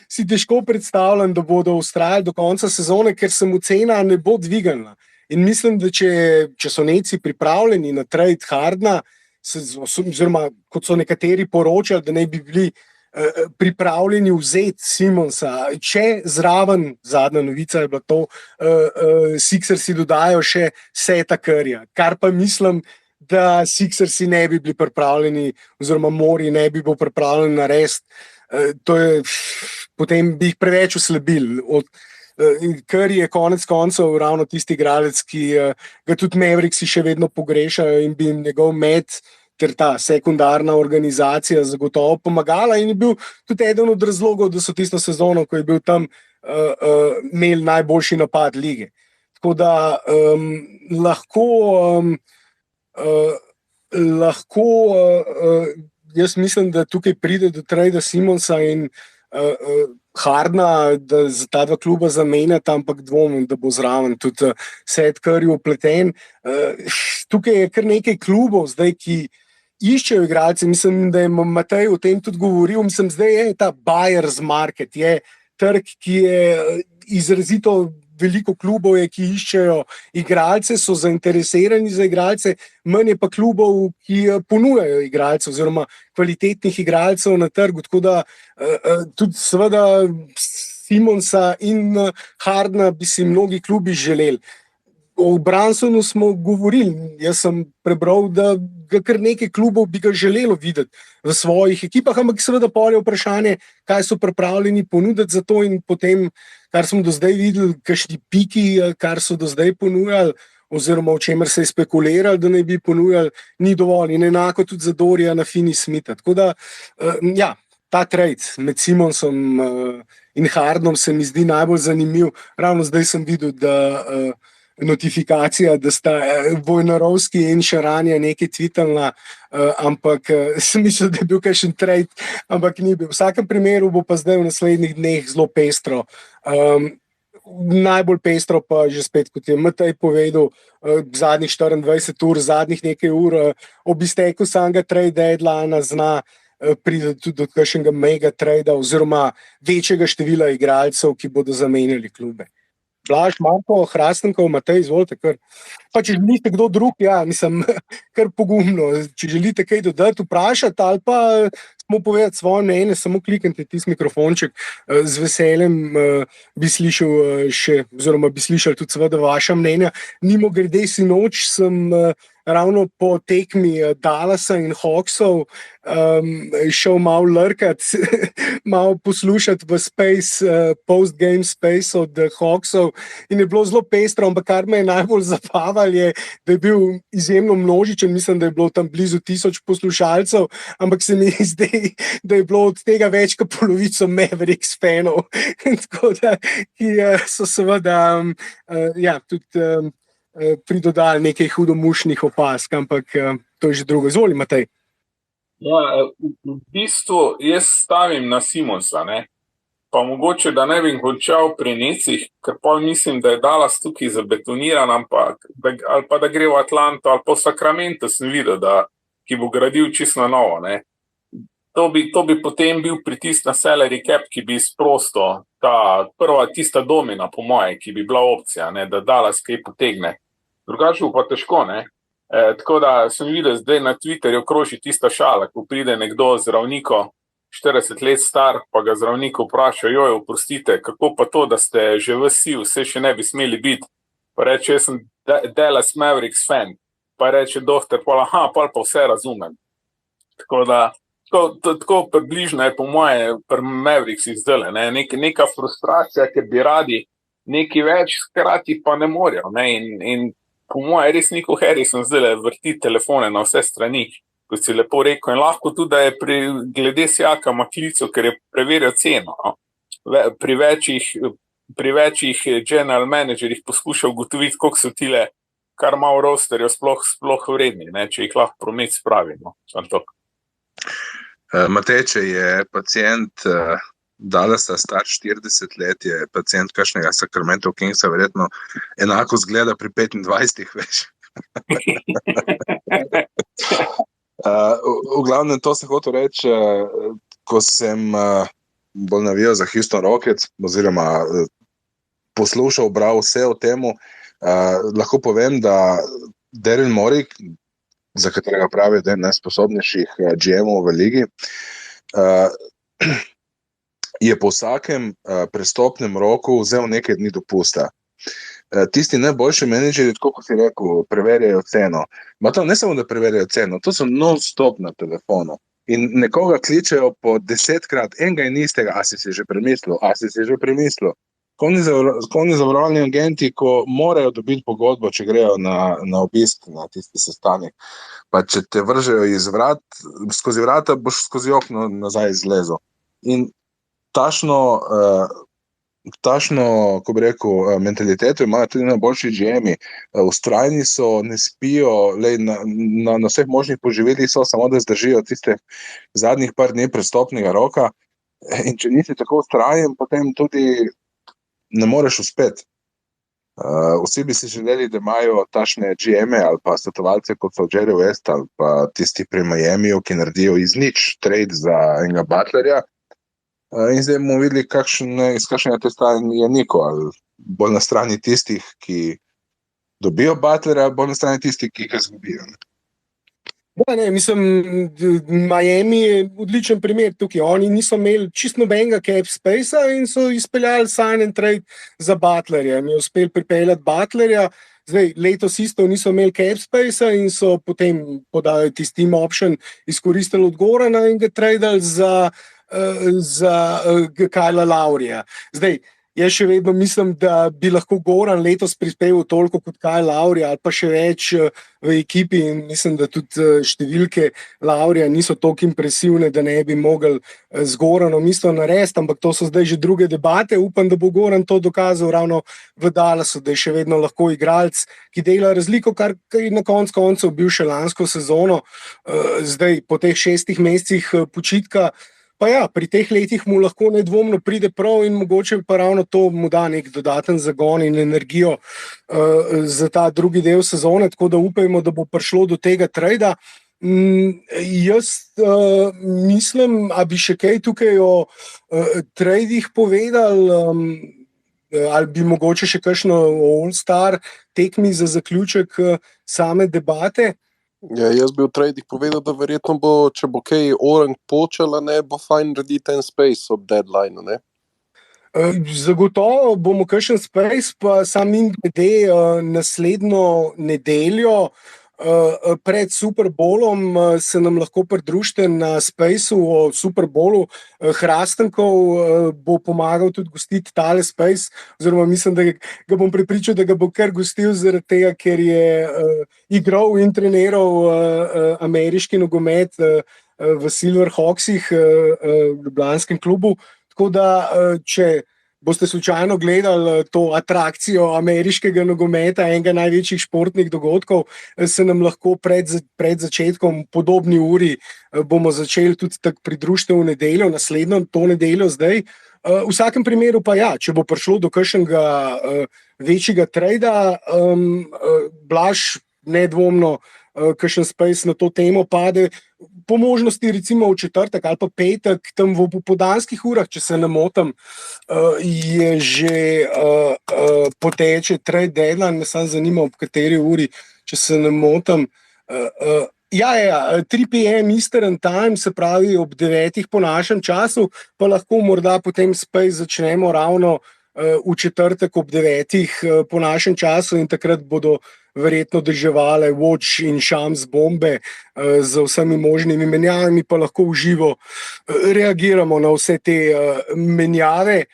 si težko predstavljam, da bodo vztrajali do konca sezone, ker se mu cena ne bo dvignila. In mislim, da če so Netsi pripravljeni na trade Hardna, oziroma kot so nekateri poročali, da ne bi bili pripravljeni vzeti Simonsa, če zraven, zadnja novica je bila to, Sixersi dodajo še Seta Curryja, kar pa mislim, da Sixersi ne bi bili pripravljeni, oziroma Mori ne bi bil pripravljen narediti. Potem bi jih preveč oslabili. Curry je konec koncev ravno tisti igralec, ki ga tudi Mavericksi še vedno pogrešajo in bi njegov met ter ta sekundarna organizacija zagotovo pomagala in je bil tudi eden od razlogov, da so tisto sezono, ko je bil tam, imeli najboljši napad lige. Tako da lahko jaz mislim, da tukaj pride do trada Simonsa in Hardna, da za ta dva kluba zamenjata, ampak dvomim, da bo zraven tudi Seth Curry vpleten. Tukaj je kar nekaj klubov zdaj, ki iščejo igralce. Mislim, da je Matej o tem tudi govoril. Mislim, zdaj je ta buyer's market, je trg, ki je izrazito veliko klubov, ki iščejo igralce, so zainteresirani za igralce, manj je pa klubov, ki ponujajo igralce oziroma kvalitetnih igralcev na trgu. Tako da tudi seveda Simonsa in Hardna bi si mnogi klubi želeli. O Brunsonu smo govorili, jaz sem prebral, da ga kar nekaj klubov bi ga želelo videti v svojih ekipah, ampak seveda pol je vprašanje, kaj so pripravljeni ponuditi za to in potem, kar smo do zdaj videli, kakšni piki, kar so do zdaj ponujali, oziroma o čemer se je spekulirali, da naj bi ponujali, ni dovolj. In enako tudi za Dorijana Finney-Smitha. Tako da, ja, ta trade med Simonsom in Hardnom se mi zdi najbolj zanimiv. Ravno zdaj sem videl, da notifikacija, da sta Wojnarowski in Šaranja nekaj tvitala, ampak sem mislil, da je bil kakšen trade, ampak ni bil. V vsakem primeru bo pa zdaj v naslednjih dneh zelo pestro. Najbolj pestro pa že spet, kot je Matej povedal, zadnjih 24 ur, zadnjih nekaj ur, ob izteku samega trade deadline zna pride tudi do kakšnega mega trada oziroma večjega števila igralcev, ki bodo zamenjali klube. Blaž, Marko, Hrastenkov, Matej, izvolite kar. Pa če želite kdo drug, ja, mislim, kar pogumno. Če želite kaj dodati, vprašati ali pa samo povedati svoje mnenje, samo kliknite tisti mikrofonček. Z veseljem bi slišal še, oziroma bi slišal tudi seveda vaša mnenja. Mimogrede sinoč sem ravno po tekmi Dallasa in Hawksov šel malo lrkat, malo poslušati v space, post-game space od Hawksov in je bilo zelo pestro, ampak kar me je najbolj zabavalo je, da je bil izjemno množičen, mislim, da je bilo tam blizu 1000 poslušalcev, ampak se mi zdi, da je bilo od tega več kot polovico Mavericks fanov, tako da, ki so seveda tudi pridodali nekaj hudomušnih opask, ampak to je že drugo. Izvoli, Matej. Ja, v bistvu jaz stavim na Simonsa, ne? Pa mogoče, da ne bi končal pri Necih, ker pa mislim, da je Dallas tukaj zabetoniran, ali pa da gre v Atlanto, ali pa v Sacramento sem videl, ki bo gradil čisto na novo. Ne? To bi potem bil pritisk na salary cap, ki bi sprosto ta prva tista domina, po moje, ki bi bila opcija, ne? Da Dallas kaj potegne. Drugače bo pa težko, ne? Tako da sem videl zdaj na Twitterju kroži tista šala, ko pride nekdo zdravniko, 40 let star, pa ga zdravnik vpraša, joj, oprostite, kako pa to, da ste že vsi, vse še ne bi smeli biti. Pa reče, jaz sem Dallas Mavericks fan. Pa reče doktor, pa vse razumem. Tako da, tako približno je po moje pri Mavericksih zdaj, ne? Neka frustracija, ker bi radi nekaj več, hkrati pa ne morejo. Ne? In po moje res Nico Harrison zdaj vrti telefone na vse strani, kot si lepo rekel, in lahko tudi, da je glede Siakama klical, ker je preveril ceno. No? Pri večjih general managerjih poskušal ugotoviti, koliko so tile, kar malo rosterjo sploh vredni, ne? Če jih lahko promet spravi. No? Matej, če je pacient Dallasa star 40 let, je pacient kakšnega Sacramento Kingsa, verjetno enako zgleda pri 25 več. V glavnem, to se hotel reči, ko sem bolj navijal za Houston Rockets, oziroma poslušal, bral vse o temu, lahko povem, da Daryl Morey, za katerega pravijo, da je najsposobnejših GM-ov v ligi, je po vsakem prestopnem roku vzel nekaj dni dopusta. Tisti najboljši menedžeri, tako kot si rekel, preverjajo ceno. Ma to ne samo, da preverjajo ceno, to so non-stop na telefonu. In nekoga kličejo po 10krat, enega in istega, a si že premislil. Kovni zavarovalni agenti, ko morajo dobiti pogodbo, če grejo na obisk na tisti sestanek, pa če te vržejo skozi vrata, boš skozi okno nazaj izlezel. In tašno, ko bi rekel, mentaliteto imajo tudi najboljši GM-i. Vztrajni so, ne spijo, na vseh možnih poživelih so, samo da zdržijo tiste zadnjih par dni prestopnega roka. In če nisi tako vztrajen, potem tudi ne moreš uspeti. Vsi bi si želeli, da imajo tašne GM-e ali pa svetovalce, kot so Jerry West ali pa tisti pri Miamiju, ki naredijo iz nič trade za enega Butlerja. In zdaj bomo videli, iz kakšnega testa je Niko, ali bolj na strani tistih, ki dobijo Butlerja, ali bolj na strani tistih, ki ga izgubijo. Ja, mislim, Miami je odličen primer tukaj. Oni niso imeli čisto nobenega cap spacea in so izpeljali sign and trade za Butlerja. Mi je uspel pripeljati Butlerja. Zdaj, letos isto niso imeli cap spacea in so potem podali tisti team option, izkoristili od Gorana in ga tradali za Kyla Laurija. Zdaj, jaz še vedno mislim, da bi lahko Goran letos prispeval toliko kot Kyle Lowry ali pa še več v ekipi in mislim, da tudi številke Laurija niso toliko impresivne, da ne bi mogli z Goranom isto narediti, ampak to so zdaj že druge debate. Upam, da bo Goran to dokazal ravno v Dallasu, da je še vedno lahko igralec, ki dela razliko, kar je na koncu bil še lansko sezono. Zdaj, po teh 6 mesecih počitka, pa ja, pri teh letih mu lahko nedvomno pride prav in mogoče pa ravno to mu da nek dodaten zagon in energijo za ta drugi del sezone, tako da upajmo, da bo prišlo do tega trada. Jaz mislim, a bi še kaj tukaj o tradih povedal, ali bi mogoče še kakšno All-Star tekmi za zaključek same debate. Ja, jaz bi v tradih povedal, da verjetno bo, če bo kaj Orang počela, ne bo fajn narediti ten space ob deadlineu, ne? Zagotovo bomo kakšen space, pa sam in glede naslednjo nedeljo pred Super Bowlom se nam lahko pridružite na spaceu o Super Bowlu. Hrastenkov bo pomagal tudi gostiti tale space, oziroma mislim, da ga bom prepričal, da ga bo kar gostil zaradi tega, ker je igral in treniral ameriški nogomet v Silverhawksih, v ljubljanskem klubu. Tako da, če boste slučajno gledali to atrakcijo ameriškega nogometa, enega največjih športnih dogodkov, se nam lahko pred začetkom podobni uri bomo začeli tudi tak pridružitev v nedeljo, naslednjo to nedeljo zdaj. V vsakem primeru pa ja, če bo prišlo do kakšnega večjega trada, Blaž nedvomno kakšen space na to temo pade, po možnosti recimo v četrtek ali pa petek, tam v popoldanskih urah, če se ne motim, je že poteče trade deadline, me samo zanima, ob kateri uri, če se ne motim. 3 PM Eastern Time, se pravi ob 9 po našem času, pa lahko morda potem space začnemo ravno v četrtek ob 9 po našem času in takrat bodo verjetno deževale Watch in Shams bombe z vsemi možnimi menjavami, pa lahko v živo reagiramo na vse te menjave,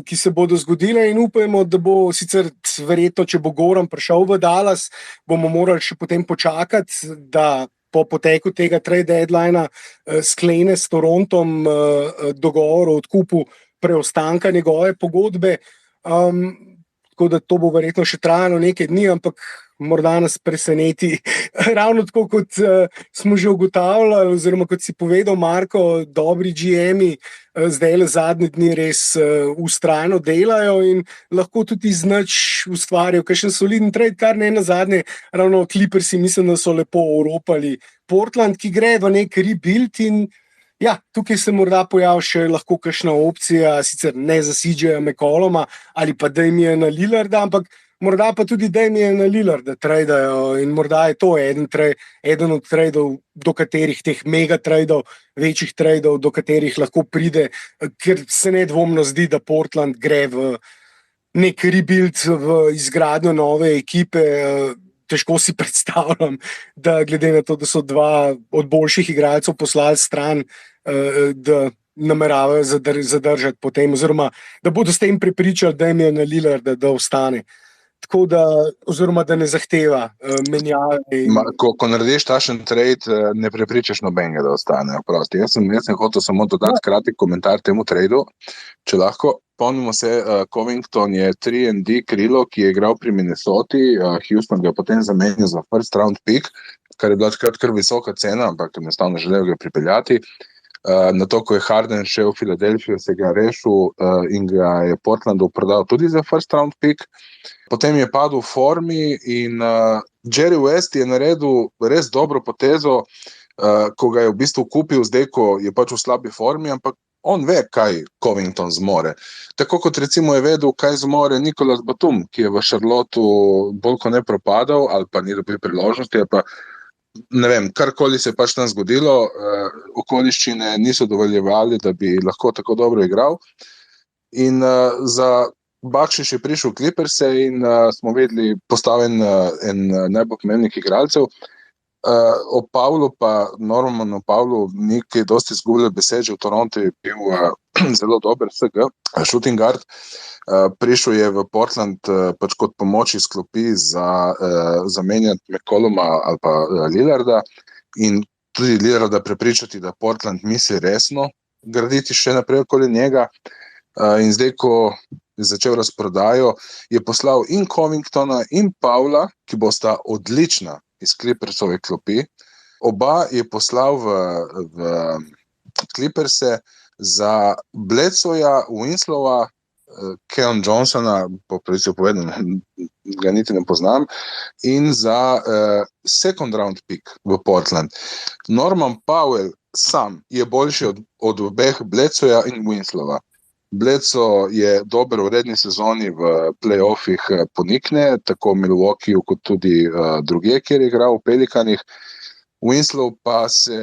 ki se bodo zgodile in upajmo, da bo sicer verjetno, če bo Goran prišel v Dallas, bomo morali še potem počakati, da po poteku tega trade deadlinea sklene s Torontom dogovor o odkupu preostanka njegove pogodbe. Tako da to bo verjetno še trajalo nekaj dni, ampak morda nas preseneti. Ravno tako, kot smo že ugotavljali, oziroma kot si povedal, Marko, dobri GM-i zdaj le zadnje dni res vztrajno delajo in lahko tudi iz nič ustvarijo kakšen soliden trade, kar ne nazadnje, ravno Clippersi mislim, da so lepo oropali Portland, ki gre v nek rebuild in ja, tukaj se morda pojavi še lahko kakšna opcija, sicer ne za CJ McColluma ali pa Damiana Lillarda, ampak morda pa tudi Damiana Lillarda tradajo in morda je to eden od tradov, do katerih teh mega tradov, večjih tradov, do katerih lahko pride, ker se nedvomno zdi, da Portland gre v nek rebuild, v izgradnjo nove ekipe. Težko si predstavljam, da glede na to, da so 2 od boljših igralcev poslali stran, da nameravajo zadržati potem, oziroma da bodo s tem prepričali, da jim je na Lillarda, da ostane. Tako da, oziroma da ne zahteva menjave. Ko narediš takšen trade, ne prepričaš nobenega, da ostane. Prosti. Jaz sem hotel samo dodati kratek komentar temu tradu. Če lahko, spomnimo se, Covington je 3&D krilo, ki je igral pri Minnesoti, Houston ga je potem zamenil za first round pick, kar je bila kar visoka cena, ampak enostavno želel ga pripeljati. Na to, ko je Harden šel v Filadelfijo, se ga rešil in ga je Portlandu prodal tudi za first round pick. Potem je padel v formi in Jerry West je naredil res dobro potezo, ko ga je v bistvu kupil zdaj, ko je pač v slabi formi, ampak on ve, kaj Covington zmore. Tako kot recimo je vedel, kaj zmore Nicolas Batum, ki je v Charlotteu bolj ko ne propadal, ali pa ni dobil priložnosti, ali pa ne vem, karkoli se je pač tam zgodilo, okoliščine niso dovoljevali, da bi lahko tako dobro igral. In za Bakšič je prišel v Clipperse in smo vedeli postavljen en najbolj pomembnih igralcev. O Pavlu pa, normalno Pavlu ni kaj dosti izgubljal besed, že v Torontu je bil zelo dober SG, shooting guard. Prišel je v Portland pač kot pomoč iz klopi za zamenjati McColluma ali pa Lillarda in tudi Lillarda prepričati, da Portland misli resno graditi še naprej okoli njega. In zdaj, ko je začel razprodajo, je poslal in Covingtona in Pavla, ki bosta odlična iz Clippersove klopi. Oba je poslal v Clipperse za Bledsoja, Winslova, Keon Johnsona, po pravici povedano, ga niti ne poznam, in za second round pick v Portland. Norman Powell sam je boljši od obeh Bledsoja in Winslova. Bledso je dober v redni sezoni v playoffih ponikne, tako v Milwaukeeju kot tudi drugje, kjer je igral v Pelikanih. Winslow pa se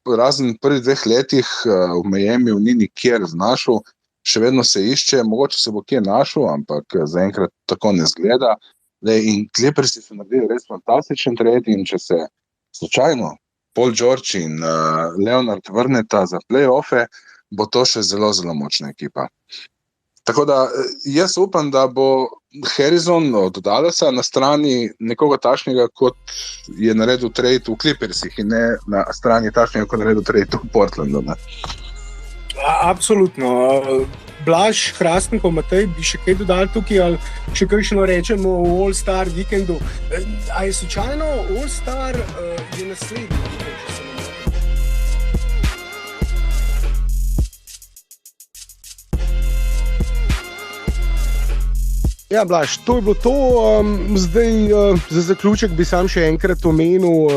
razen prvih 2 letih v Miamiju ni nikjer znašel, še vedno se išče, mogoče se bo kje našel, ampak zaenkrat tako ne zgleda. In Clippersi so naredili res fantastičen trade in če se slučajno Paul George in Leonard vrneta za play-offe, bo to še zelo, zelo močna ekipa. Tako da jaz upam, da bo Harrison od Dallasa na strani nekoga takšnega, kot je naredil trade v Clippersih in ne na strani takšnega, kot je naredil trade v Portlandu. Ne? Absolutno. Blaž, Hrastnikov, Matej, bi še kaj dodali tukaj, ali še kakšno rečemo v All-Star vikendu. A je slučajno All-Star je naslednji vikend? Ja, Blaž, to je bilo to. Zdaj za zaključek bi sam še enkrat omenil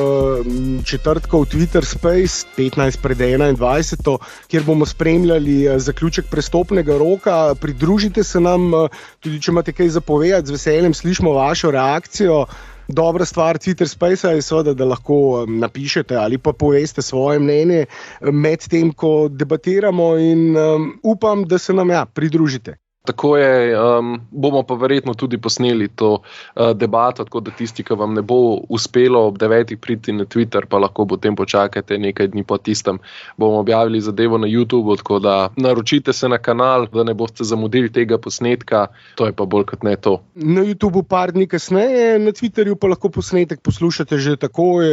četrtkov Twitter Space 15:21, kjer bomo spremljali zaključek prestopnega roka. Pridružite se nam, tudi če imate kaj zapovedati, z veseljem slišimo vašo reakcijo. Dobra stvar Twitter Spacea je seveda, da lahko napišete ali pa poveste svoje mnenje med tem, ko debatiramo, in upam, da se nam pridružite. Tako je, bomo pa verjetno tudi posneli to debato, tako da tisti, ki vam ne bo uspelo ob 9 priti na Twitter, pa lahko potem počakate nekaj dni po tistem. Bomo objavili zadevo na YouTube, tako da naročite se na kanal, da ne boste zamudili tega posnetka, to je pa bolj kot ne to. Na YouTubeu par dni kasneje, na Twitterju pa lahko posnetek poslušate že takoj,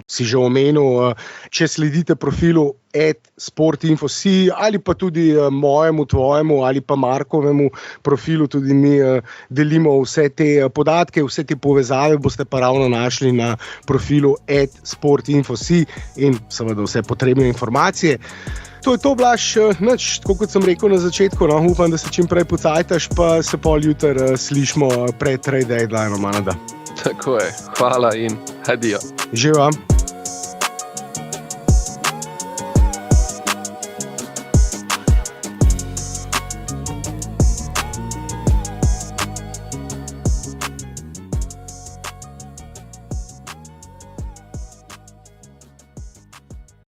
si že omenil, če sledite profilu @sportinfo.si ali pa tudi mojemu, tvojemu ali pa Markovemu profilu, tudi mi delimo vse te podatke, vse te povezave boste pa ravno našli na profilu @sportinfo.si in seveda vse potrebne informacije. To je to, Blaž, nič, tako kot sem rekel na začetku, upam, da se čim prej pocajtaš, pa se pol jutri slišimo pred trade deadline, manada. Tako je, hvala in adijo. Živa.